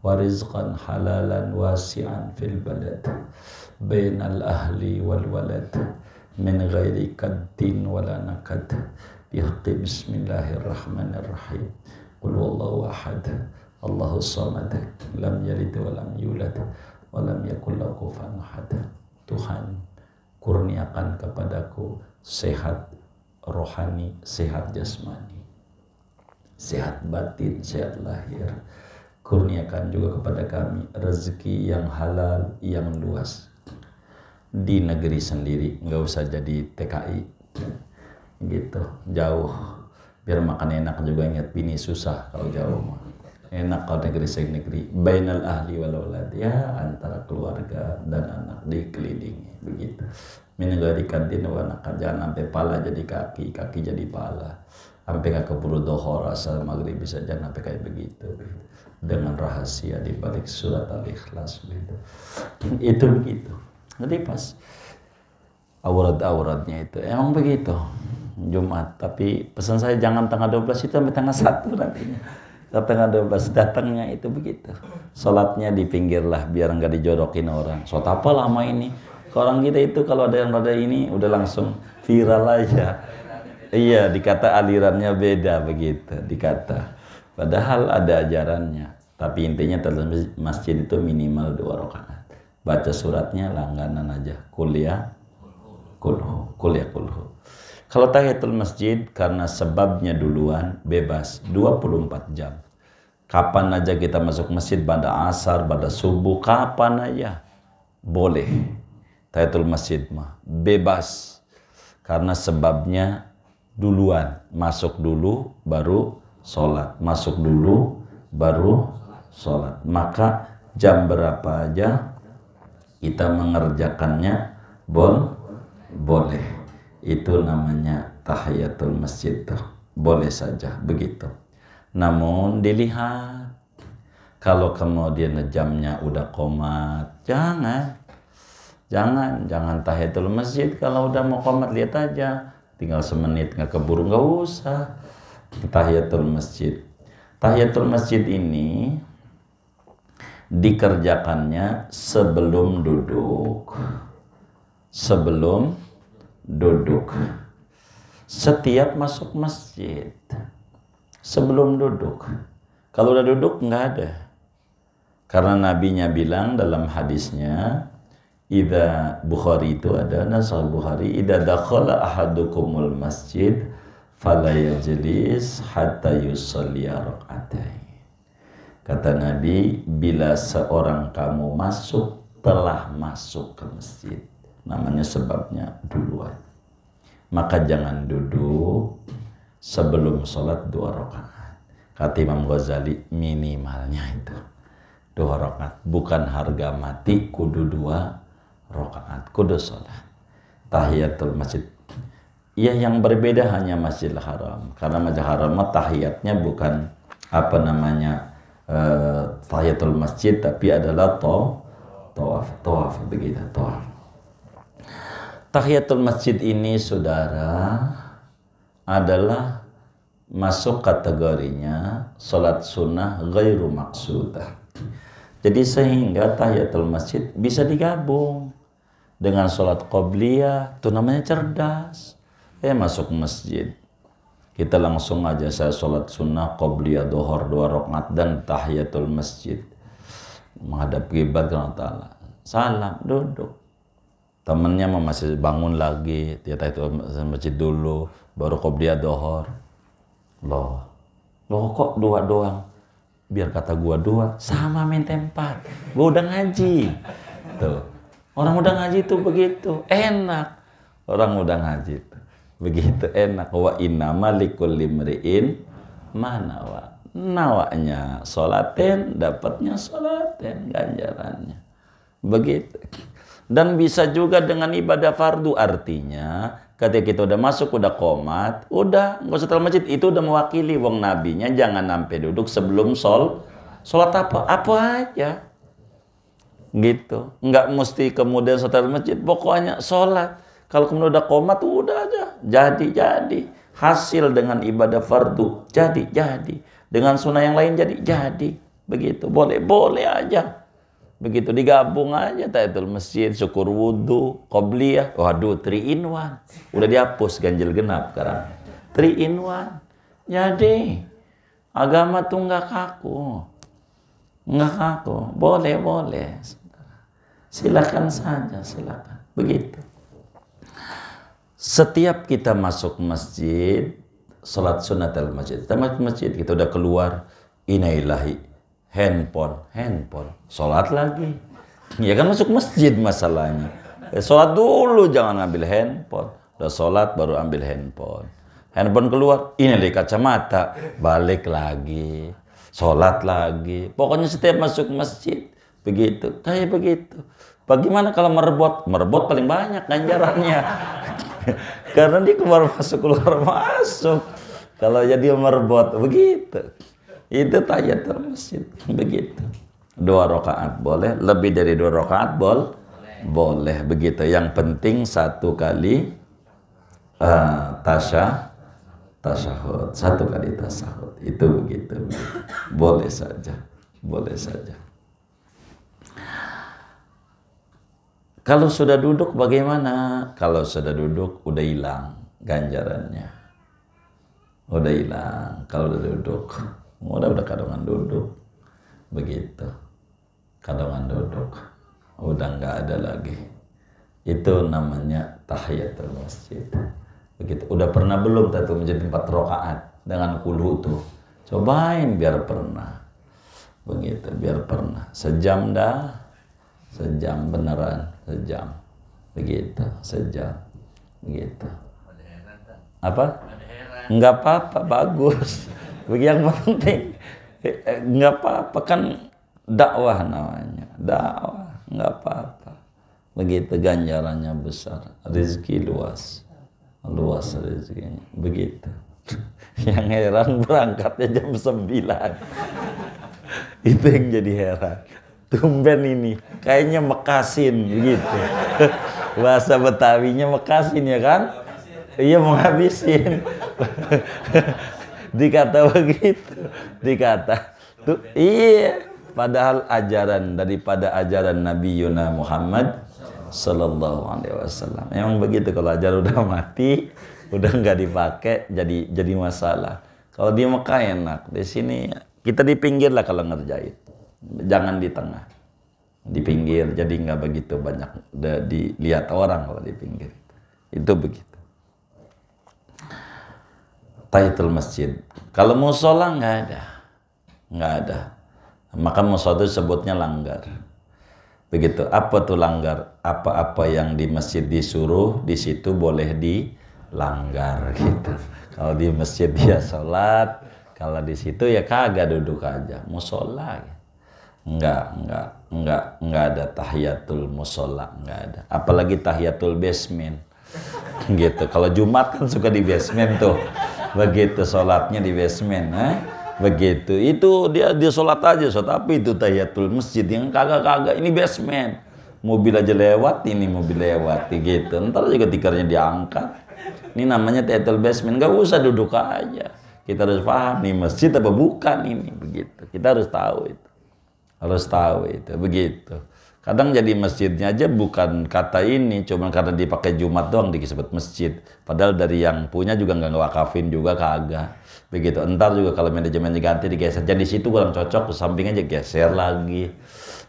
wa rizqan halalan wasi'an fil balad bainal ahli wal walad min ghairi kaddin wala nakad bihaqqi bismillahirrahmanirrahim qul wallahu ahad Allahus samad, lam yalid wa lam yulad wa lam yakul lahu kufuwan ahad. Tuhan, kurniakan kepadaku sehat rohani, sehat jasmani, sehat batin, sehat lahir. Kurniakan juga kepada kami rezeki yang halal, yang luas di negeri sendiri, nggak usah jadi TKI gitu, jauh, biar makan enak juga. Ingat bini susah kalau jauh mah, enak kalau negeri negeri bainal ahli wal aulad, ya antara keluarga dan anak dikelilingi begitu. Min ghairi kaddin wa naqad, jangan sampai pala jadi kaki, kaki jadi pala, sampai nggak keburu dohor asal maghrib, bisa jangan sampai kayak begitu. Dengan rahasia di balik surat Al-Ikhlas begitu. Itu begitu. Jadi pas aurat-auratnya itu emang begitu Jumat, tapi pesan saya jangan tanggal 12 itu sampai tanggal 1 nantinya. Tanggal 12 datangnya itu begitu. Sholatnya di pinggir lah biar nggak dijorokin orang. Sholat apa lama ini? Orang kita itu kalau ada yang rada ini udah langsung viral aja. Iya, dikata alirannya beda begitu, dikata. Padahal ada ajarannya. Tapi intinya masjid itu minimal 2 rakaat. Baca suratnya langganan aja. Kuliah kulhu. Kalau tahiyatul masjid karena sebabnya duluan bebas 24 jam. Kapan aja kita masuk masjid, pada asar, pada subuh, kapan aja boleh. Tahiyatul masjid mah bebas karena sebabnya duluan. Masuk dulu baru sholat, masuk dulu baru sholat. Maka jam berapa aja kita mengerjakannya boleh. Itu namanya tahiyatul masjid tuh. Boleh saja begitu. Namun dilihat, kalau kemudian jamnya udah qomat, jangan tahiyatul masjid. Kalau udah mau qomat lihat aja, tinggal semenit nggak keburu, nggak usah. Tahiyatul masjid ini dikerjakannya sebelum duduk. Setiap masuk masjid sebelum duduk. Kalau udah duduk nggak ada. Karena nabinya bilang dalam hadisnya, idza Bukhari itu ada, Nasal Bukhari, idza dakhala ahadukumul masjid fala yajlis hatta yusalli rak'atain. Kata Nabi, bila seorang kamu telah masuk ke masjid, namanya sebabnya duluan, maka jangan duduk sebelum sholat 2 rakaat. Kata Imam Ghazali, minimalnya itu 2 rakaat, bukan harga mati kudu 2 rakaat, kudu sholat tahiyatul masjid. Ya, yang berbeda hanya Masjidil Haram, karena Masjidil Haram tahiyatnya bukan tahiyatul masjid, tapi adalah tawaf begitu, tawaf. Tahiyatul masjid ini, saudara, adalah masuk kategorinya sholat sunnah ghairu maqsudah. Jadi sehingga tahiyatul masjid bisa digabung dengan sholat qobliyah, itu namanya cerdas. Masuk masjid, kita langsung aja saya sholat sunnah qobliyah dohor 2 rakaat dan tahiyatul masjid menghadap qiblat Allah, salam, duduk. Temennya masih bangun lagi, dia tahiyatul masjid dulu baru qobliyah dohor. Loh kok 2 doang? Biar kata gua 2 sama main tempat, gua udah ngaji tuh. Orang udah ngaji tuh begitu enak, orang udah ngaji tuh begitu enak. Wa innama likulli imri'in ma nawa, nawanya sholaten, dapatnya sholaten, ganjarannya begitu. Dan bisa juga dengan ibadah fardu, artinya ketika kita udah masuk, udah qomat, udah nggak usah terlalu masjid, itu udah mewakili wong nabinya jangan sampai duduk sebelum sholat apa aja gitu. Nggak mesti kemudian sholat masjid, pokoknya sholat. Kalau kemudian udah qomat, udah aja jadi hasil dengan ibadah fardu, jadi dengan sunnah yang lain, jadi begitu. Boleh aja begitu, digabung aja tahiyatul masjid, syukur wudhu, qobliyah. Waduh, 3 in 1 udah dihapus ganjil genap sekarang, 3 in 1. Jadi agama tuh nggak kaku, Nggak kaku. Boleh, boleh. Silakan saja, silakan. Begitu. Setiap kita masuk masjid, salat sunnatul masjid. Kita masuk masjid, kita udah keluar, innalillahi, handphone, salat lagi. Ya kan masuk masjid masalahnya. Salat dulu, jangan ambil handphone. Udah salat baru ambil handphone. Handphone keluar, innalillahi, kacamata, balik lagi, salat lagi. Pokoknya setiap masuk masjid begitu, kayak begitu. Bagaimana kalau merebot? Merebot paling banyak ganjarannya. Karena dia keluar masuk. Kalau jadi merebot begitu. Itu tahiyatul masjid begitu. 2 rakaat boleh, lebih dari 2 rakaat boleh begitu. Yang penting 1 kali tasyahud, 1 kali tasyahud. Itu begitu. Boleh saja. Boleh saja. Kalau sudah duduk bagaimana? Kalau sudah duduk udah hilang ganjarannya. Udah hilang. Kalau udah duduk, udah kadongan duduk. Begitu. Kadongan duduk. Udah nggak ada lagi. Itu namanya tahiyatul masjid. Begitu. Udah pernah belum tuh menjadi 4 rakaat dengan qul tuh? Cobain biar pernah. Begitu, biar pernah. Sejam dah. Sejam beneran, sejam. Begitu, sejam. Begitu. Apa? Enggak apa-apa, bagus. Yang penting enggak apa-apa, kan dakwah namanya. Dakwah, enggak apa-apa. Begitu, ganjarannya besar, rezeki luas. Luas rezekinya. Begitu. Yang heran berangkatnya jam 9. Itu yang jadi heran. Tumben ini, kayaknya mekasin begitu. Bahasa Betawinya mekasin ya kan? Iya, mau ngabisin. Dikata begitu, dikata. Tuh, iya, padahal ajaran daripada ajaran Nabi Yuna Muhammad Sallallahu Alaihi Wasallam. Emang begitu, kalau ajaran udah mati, udah nggak dipakai, jadi masalah. Kalau di Mekah enak, di sini kita di pinggir lah kalau ngerjain. Jangan di tengah, di pinggir, jadi nggak begitu banyak dilihat orang kalau di pinggir. Itu begitu. Tahiyatul masjid. Kalau musola nggak ada. Maka musola itu sebutnya langgar. Begitu. Apa tuh langgar? Apa-apa yang di masjid disuruh, di situ boleh dilanggar gitu. Kalau di masjid dia sholat, kalau di situ ya kagak, duduk aja. Musola. Gitu. Enggak ada tahiyatul musola, enggak ada. Apalagi tahiyatul basement. Gitu. Kalau Jumat kan suka di basement tuh. Begitu sholatnya di basement, begitu. Itu dia sholat aja, tapi itu tahiyatul masjid yang kagak ini basement. Mobil aja lewat, ini mobil lewat gitu. Ntar juga tikernya diangkat. Ini namanya tahiyatul basement, enggak usah duduk aja. Kita harus paham nih masjid apa bukan ini, begitu. Kita harus tahu itu. Begitu. Kadang jadi masjidnya aja bukan kata ini, cuma karena dipakai Jumat doang disebut masjid. Padahal dari yang punya juga nggak ngewakafin juga kagak. Begitu. Entar juga kalau manajemennya ganti digeser. Jadi situ kurang cocok, ke samping aja geser lagi.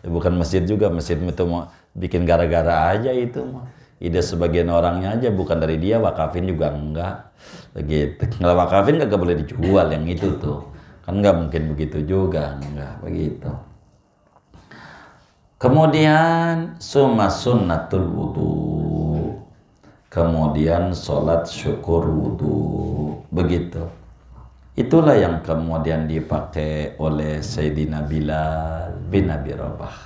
Bukan masjid juga, masjid itu mau bikin gara-gara aja itu mah. Ide sebagian orangnya aja, bukan dari dia, wakafin juga enggak. Begitu. Kalau wakafin kagak boleh dijual yang itu tuh. Kan nggak mungkin begitu juga, enggak begitu. Kemudian summa sunnatul wudu. Kemudian sholat syukur wudu. Begitu. Itulah yang kemudian dipakai oleh Sayyidina Bilal bin Abi Rabah.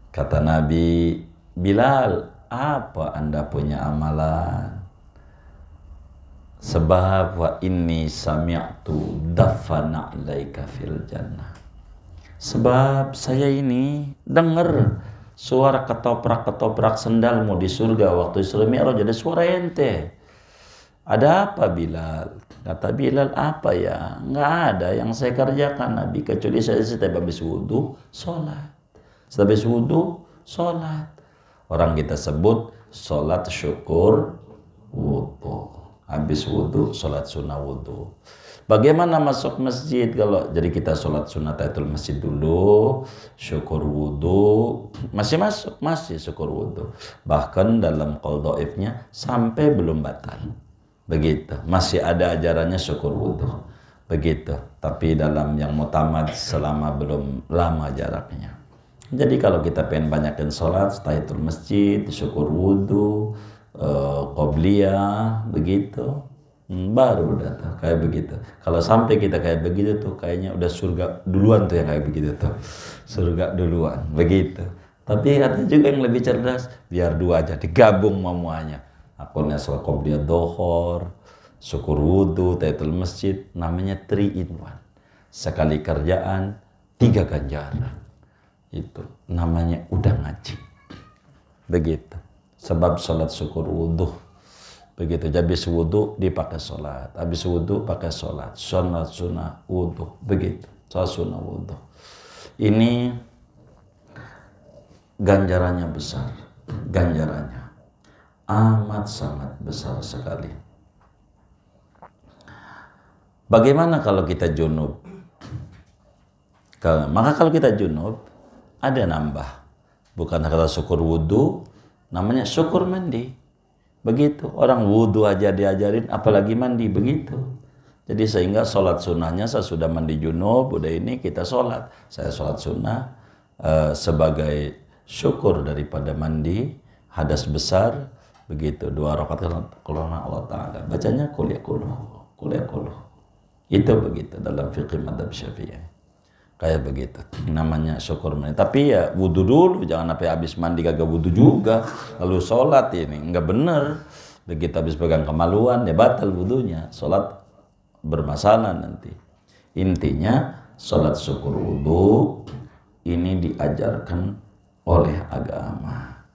Kata Nabi, Bilal, apa Anda punya amalan? Sebab wa inni sami'tu dafana alaika fil jannah. Sebab saya ini dengar suara ketoprak-ketoprak sendalmu di surga waktu Isra Mi'raj, ada suara ente. Ada apa Bilal? Kata Bilal, apa ya? Nggak ada yang saya kerjakan Nabi, kecuali saya setiap habis wudhu, sholat. Setiap habis wudhu, sholat. Orang kita sebut sholat syukur wudhu. Habis wudhu, sholat sunnah wudhu. Bagaimana masuk masjid? Kalau jadi kita sholat sunat tahiyatul masjid dulu, syukur wudhu, masih masuk, masih syukur wudhu. Bahkan dalam qaul dhaifnya sampai belum batal. Begitu, masih ada ajarannya syukur wudhu. Begitu, tapi dalam yang mutamad selama belum lama jaraknya. Jadi kalau kita pengen banyakin sholat, tahiyatul masjid, syukur wudhu, qobliyah, begitu. Baru datang kayak begitu. Kalau sampai kita kayak begitu tuh kayaknya udah surga duluan tuh yang kayak begitu tuh. Surga duluan, begitu. Tapi ada juga yang lebih cerdas, biar dua aja digabung semuanya. Akunnya sholat qobliyah dohor, syukur wudhu, tahiyatul masjid, namanya 3 in 1. Sekali kerjaan 3 ganjaran. Itu namanya udah ngaji. Begitu. Sebab sholat syukur wudhu. Begitu, habis wudhu dipakai sholat, habis wudhu pakai sholat, sholat sunnah wudhu, begitu, sholat sunnah wudhu. Ini ganjarannya besar, ganjarannya amat sangat besar sekali. Bagaimana kalau kita junub? Maka kalau kita junub, ada nambah. Bukan kata syukur wudhu, namanya syukur mandi. Begitu, orang wudhu aja diajarin, apalagi mandi, begitu. Jadi sehingga sholat sunnahnya saya sudah mandi junub, udah ini kita sholat. Saya sholat sunnah sebagai syukur daripada mandi, hadas besar, begitu. 2 rakaat karena Allah Ta'ala. Bacanya qul ya quluh. Itu begitu dalam fiqh madzhab Syafi'i. Kayak begitu, namanya syukur mandi. Tapi ya wudhu dulu, jangan sampai habis mandi kagak wudhu juga, lalu sholat ini nggak bener. Begitu habis pegang kemaluan ya batal wudhunya, sholat bermasalah nanti. Intinya sholat syukur wudhu ini diajarkan oleh agama.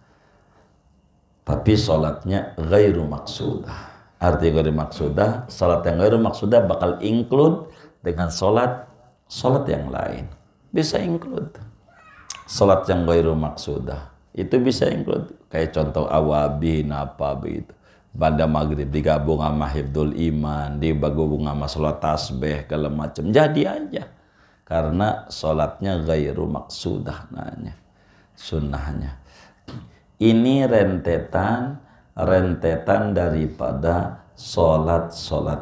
Tapi sholatnya ghairu maksudah. Arti ghairu maksudah, sholat yang ghairu maksudah bakal include dengan sholat yang lain. Bisa include. Sholat yang ghairu maksudah. Itu bisa include. Kayak contoh awabin apa begitu. Pada maghrib digabung sama hifdzul iman, digabung sama sholat tasbih, segala macam. Jadi aja. Karena sholatnya ghairu maksudah namanya. Sunnahnya. Ini rentetan daripada sholat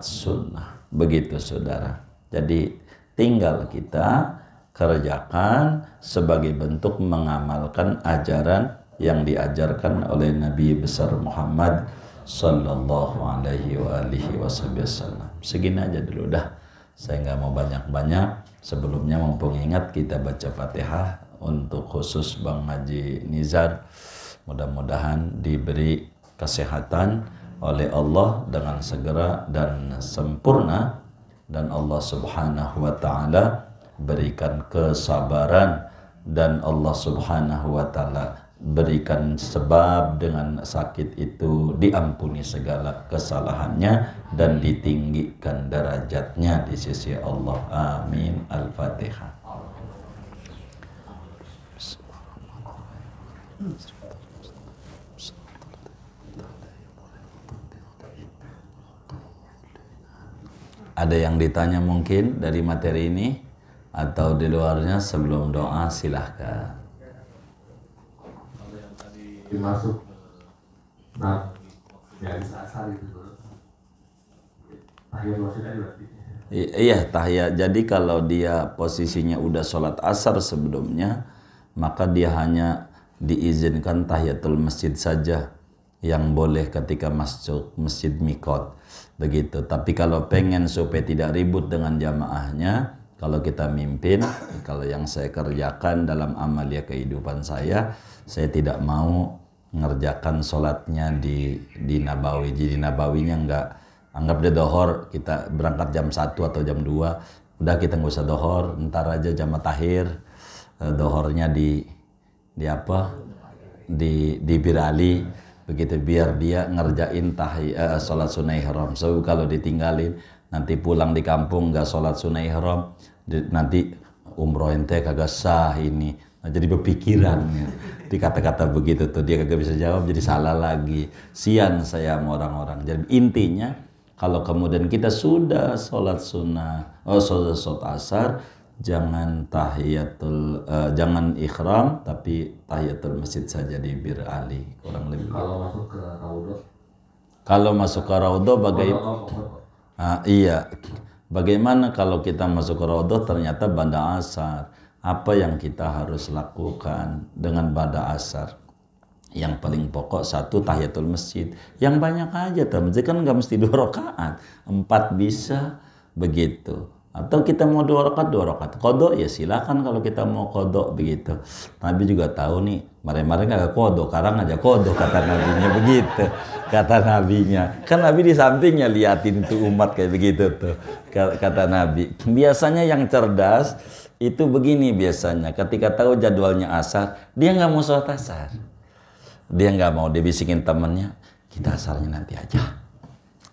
sunnah. Begitu saudara. Jadi tinggal kita kerjakan sebagai bentuk mengamalkan ajaran yang diajarkan oleh Nabi besar Muhammad sallallahu alaihi wasallam. Segini aja dulu dah. Saya nggak mau banyak-banyak. Sebelumnya mumpung ingat kita baca Fatihah untuk khusus Bang Haji Nizar. Mudah-mudahan diberi kesehatan oleh Allah dengan segera dan sempurna. Dan Allah Subhanahu wa Ta'ala berikan kesabaran, dan Allah Subhanahu wa Ta'ala berikan sebab dengan sakit itu diampuni segala kesalahannya dan ditinggikan derajatnya di sisi Allah. Amin. Al-Fatihah. Ada yang ditanya mungkin dari materi ini atau di luarnya sebelum doa silahkan. Kalau yang tadi masuk ya bisa asal itu tahiyat masjid tadi berarti. Iya tahiyat. Jadi kalau dia posisinya udah sholat asar sebelumnya, maka dia hanya diizinkan tahiyatul masjid saja yang boleh ketika masuk masjid miqat. Begitu. Tapi kalau pengen supaya tidak ribut dengan jamaahnya, kalau kita mimpin, kalau yang saya kerjakan dalam amalia kehidupan saya tidak mau ngerjakan sholatnya di Nabawi. Jadi Nabawinya enggak, anggap dia dohor, kita berangkat jam 1 atau jam 2, udah kita nggak usah dohor, ntar aja jam takhir, dohornya di Birali. Begitu, biar dia ngerjain sholat sunnah ihram. So kalau ditinggalin nanti pulang di kampung nggak sholat sunnah ihram, nanti umroh ente kagak sah ini. Nah, jadi berpikiran ya. Di kata-kata begitu tuh dia kagak bisa jawab, jadi salah lagi. Sian saya sama orang-orang. Jadi intinya Kalau kemudian kita sudah sholat sunnah, sholat asar, jangan jangan ikhram, tapi tahiyatul masjid saja di Bir Ali, kurang lebih. Kalau masuk ke raudhah. Kalau masuk ke raudhah iya. Bagaimana kalau kita masuk ke raudhah ternyata ba'da asar? Apa yang kita harus lakukan dengan ba'da asar? Yang paling pokok satu tahiyatul masjid. Yang banyak aja masjid kan nggak mesti 2 rakaat, 4 bisa begitu. Atau kita mau 2 rakaat qodho ya silakan kalau kita mau qodho begitu. Nabi juga tahu nih, mare-mare nggak qodho, karang aja qodho kata nabinya begitu. Kata nabinya, kan Nabi di sampingnya liatin tuh umat kayak begitu tuh. Kata Nabi, biasanya yang cerdas itu begini biasanya, ketika tahu jadwalnya asar, dia nggak mau sholat asar. Dia nggak mau, dia bisikin temennya, kita asarnya nanti aja,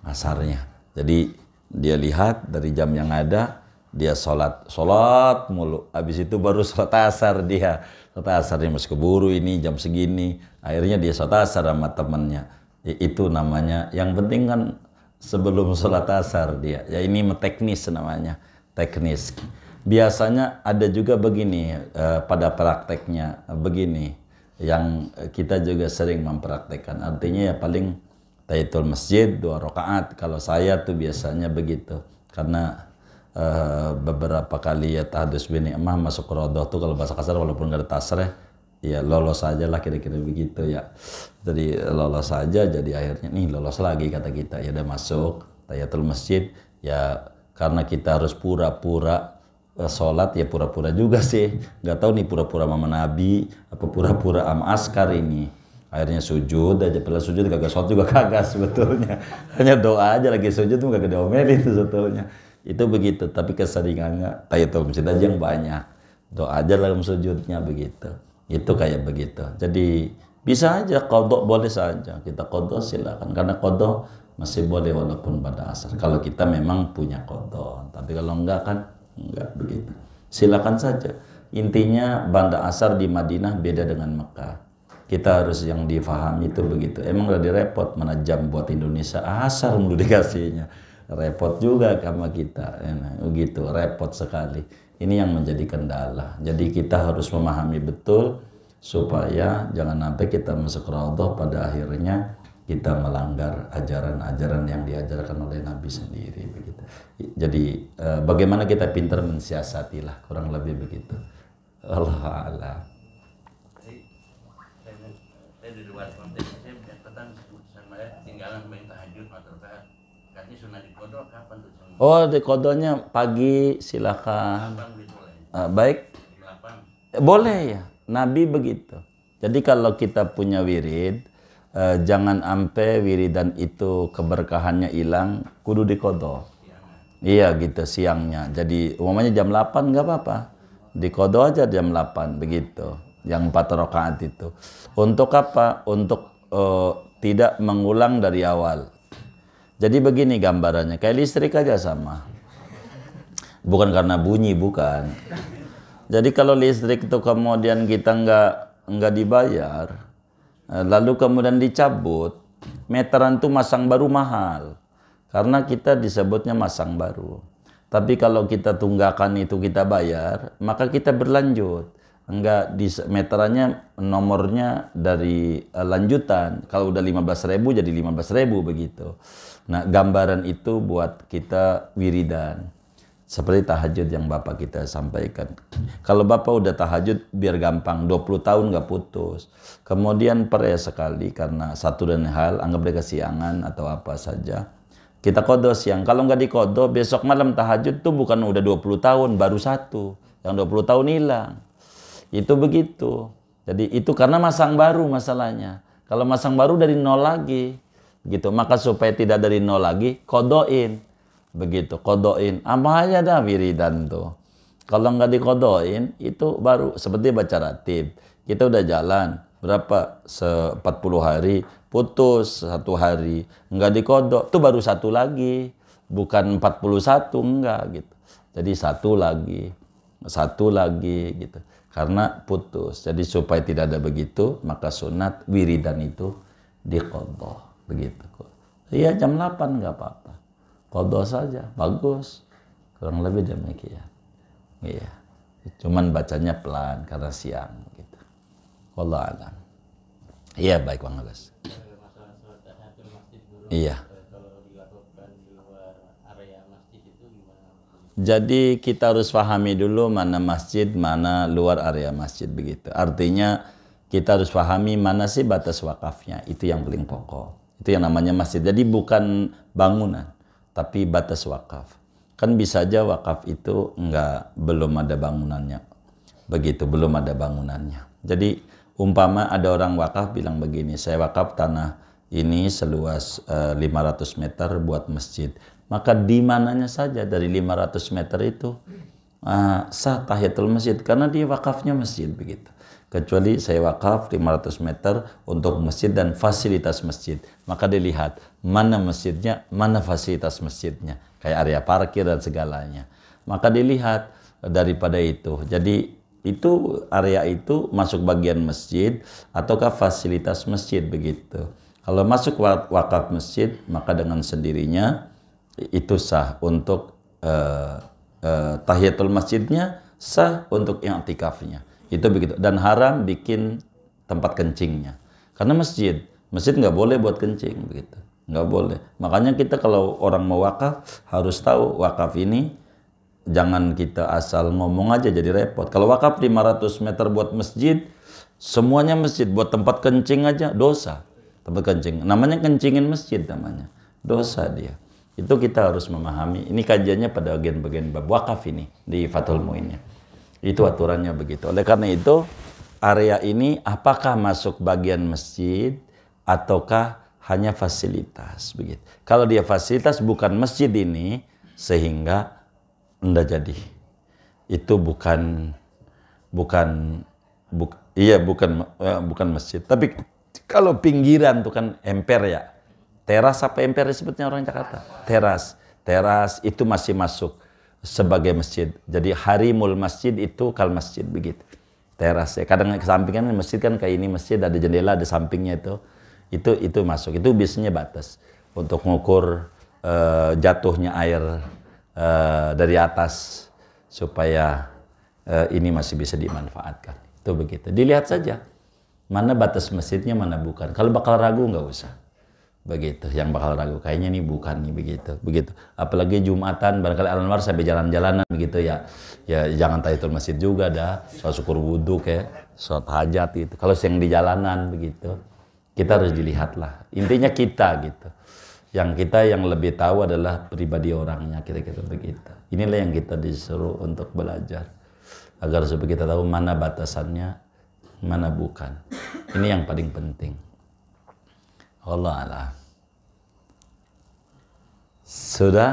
asarnya. Jadi dia lihat dari jam yang ada, dia sholat mulu. Habis itu baru sholat asar dia. Sholat asar dia masih keburu ini jam segini. Akhirnya dia sholat asar sama temennya. Itu namanya, yang penting kan sebelum sholat asar dia. Ya ini teknis namanya, teknis. Biasanya ada juga begini pada prakteknya begini. Yang kita juga sering mempraktekkan, artinya ya paling tahiyatul masjid 2 rakaat. Kalau saya tuh biasanya begitu, karena beberapa kali ya tahadus bin ni'mah masuk ke raudhah tuh kalau bahasa kasar walaupun gak ada tasreh ya lolos aja lah kira-kira begitu ya. Jadi lolos aja, jadi akhirnya nih lolos lagi kata kita, ya udah masuk tahiyatul masjid ya, karena kita harus pura-pura sholat ya pura-pura juga sih, nggak tahu nih pura-pura sama Nabi apa pura-pura sama askar ini. Akhirnya sujud aja, padahal sujud kagak sholat juga kagak sebetulnya, hanya doa aja lagi sujud tuh kagak diomelin itu sebetulnya. Itu begitu, tapi keseringannya tahiyatul masjid aja yang banyak, doa aja dalam sujudnya begitu. Itu kayak begitu. Jadi bisa aja qodho, boleh saja kita qodho silakan, karena qodho masih boleh walaupun pada asar kalau kita memang punya qodho. Tapi kalau enggak kan enggak begitu, silakan saja. Intinya ba'da asar di Madinah beda dengan Mekah. Kita harus yang difahami itu begitu. Emang udah direpot, mana jam buat Indonesia asar mulu dikasihnya, repot juga sama kita. Begitu repot sekali. Ini yang menjadi kendala. Jadi kita harus memahami betul supaya jangan sampai kita masuk raudhah pada akhirnya kita melanggar ajaran-ajaran yang diajarkan oleh Nabi sendiri begitu. Jadi bagaimana kita pintar mensiasatilah, kurang lebih begitu. Allah a'lam. Saya di luar konteks, saya catatan keputusan saya tinggalan main tahajud atau katanya sunnah di qodho kapan tuh? Oh, di qodhonya pagi silakan. Baik. Boleh ya. Nabi begitu. Jadi kalau kita punya wirid, jangan ampe wiridan itu keberkahannya hilang, kudu di qodho. Iya gitu siangnya. Jadi umumnya jam 8 nggak apa-apa. Di qodho aja jam 8 begitu. Yang 4 rakaat itu. Untuk apa? Untuk tidak mengulang dari awal. Jadi begini gambarannya, kayak listrik aja sama. Bukan karena bunyi, bukan. Jadi kalau listrik itu kemudian kita nggak dibayar, lalu kemudian dicabut, meteran tuh masang baru mahal. Karena kita disebutnya masang baru. Tapi kalau kita tunggakan itu kita bayar, maka kita berlanjut. Enggak di meterannya nomornya dari lanjutan. Kalau udah 15.000 jadi 15.000 begitu. Nah, gambaran itu buat kita wiridan. Seperti tahajud yang Bapak kita sampaikan. Kalau Bapak udah tahajud biar gampang, 20 tahun nggak putus. Kemudian sekali karena satu dan hal, anggap dia kesiangan atau apa saja. Kita qodho siang. Kalau nggak di qodho, besok malam tahajud tuh bukan udah 20 tahun, baru satu. Yang 20 tahun hilang. Itu begitu. Jadi itu karena masang baru masalahnya. Kalau masang baru dari nol lagi. Gitu. Maka supaya tidak dari nol lagi, qodhoin. Begitu, qodhoin. Apa aja dah wiridan tuh. Kalau nggak diqodhoin, itu baru seperti baca ratib. Kita udah jalan, berapa? 40 hari, putus 1 hari. Nggak diqodho, itu baru 1 lagi. Bukan 41, enggak gitu. Jadi 1 lagi gitu. Karena putus. Jadi supaya tidak ada begitu, maka sunat wiridan itu diqodho. Begitu. Iya jam 8 nggak apa-apa. qadha saja, bagus. Kurang lebih demikian. Iya. Cuman bacanya pelan karena siang gitu. Wallahu a'lam. Iya, baik Bang Agus. Masalah sholat tahiyatul masjid dulu. Iya. Kalau dilakukan di luar area masjid itu gimana? Jadi kita harus pahami dulu mana masjid, mana luar area masjid begitu. Artinya kita harus pahami mana sih batas wakafnya. Itu yang paling pokok. Itu yang namanya masjid. Jadi bukan bangunan, tapi batas wakaf. Kan bisa aja wakaf itu belum ada bangunannya. Begitu, belum ada bangunannya. Jadi umpama ada orang wakaf bilang begini, saya wakaf tanah ini seluas 500 meter buat masjid. Maka di mananya saja dari 500 meter itu sah tahiyatul masjid karena dia wakafnya masjid begitu. Kecuali saya wakaf 500 meter untuk masjid dan fasilitas masjid. Maka dilihat mana masjidnya, mana fasilitas masjidnya. Kayak area parkir dan segalanya. Maka dilihat daripada itu. Jadi itu area itu masuk bagian masjid ataukah fasilitas masjid begitu. Kalau masuk wakaf masjid maka dengan sendirinya itu sah untuk tahiyatul masjidnya, sah untuk i'tikafnya. Itu begitu. Dan haram bikin tempat kencingnya. Karena masjid nggak boleh buat kencing begitu. Nggak boleh. Makanya kita kalau orang mau wakaf harus tahu wakaf ini jangan kita asal ngomong aja jadi repot. Kalau wakaf 500 meter buat masjid, semuanya masjid, buat tempat kencing aja dosa. Tempat kencing. Namanya kencingin masjid namanya. Dosa dia. Itu kita harus memahami. Ini kajiannya pada bagian-bagian bab wakaf ini di Fathul Muinnya. Itu aturannya begitu. Oleh karena itu, area ini apakah masuk bagian masjid ataukah hanya fasilitas begitu. Kalau dia fasilitas bukan masjid ini, sehingga enggak jadi. Itu bukan masjid. Tapi kalau pinggiran itu kan emper ya. Teras apa emper disebutnya orang Jakarta? Teras itu masih masuk sebagai masjid. Jadi harimul masjid itu kal masjid begitu. Teras ya. Kadang kesampingan masjid kan kayak ini masjid ada jendela ada sampingnya itu masuk. Itu biasanya batas untuk mengukur jatuhnya air dari atas supaya ini masih bisa dimanfaatkan. Itu begitu. Dilihat saja mana batas masjidnya mana bukan. Kalau bakal ragu nggak usah. Begitu, yang bakal ragu kayaknya nih bukan nih begitu. Apalagi Jumatan barangkali Al-Anwar sampai jalan-jalanan begitu ya jangan tahiyatul masjid juga dah, sholat syukur wudhu kayak sholat hajat gitu. Kalau yang di jalanan begitu kita harus dilihatlah, intinya kita gitu, yang lebih tahu adalah pribadi orangnya kita begitu. Inilah yang kita disuruh untuk belajar agar supaya kita tahu mana batasannya mana bukan. Ini yang paling penting. Allah a'lam. Sudah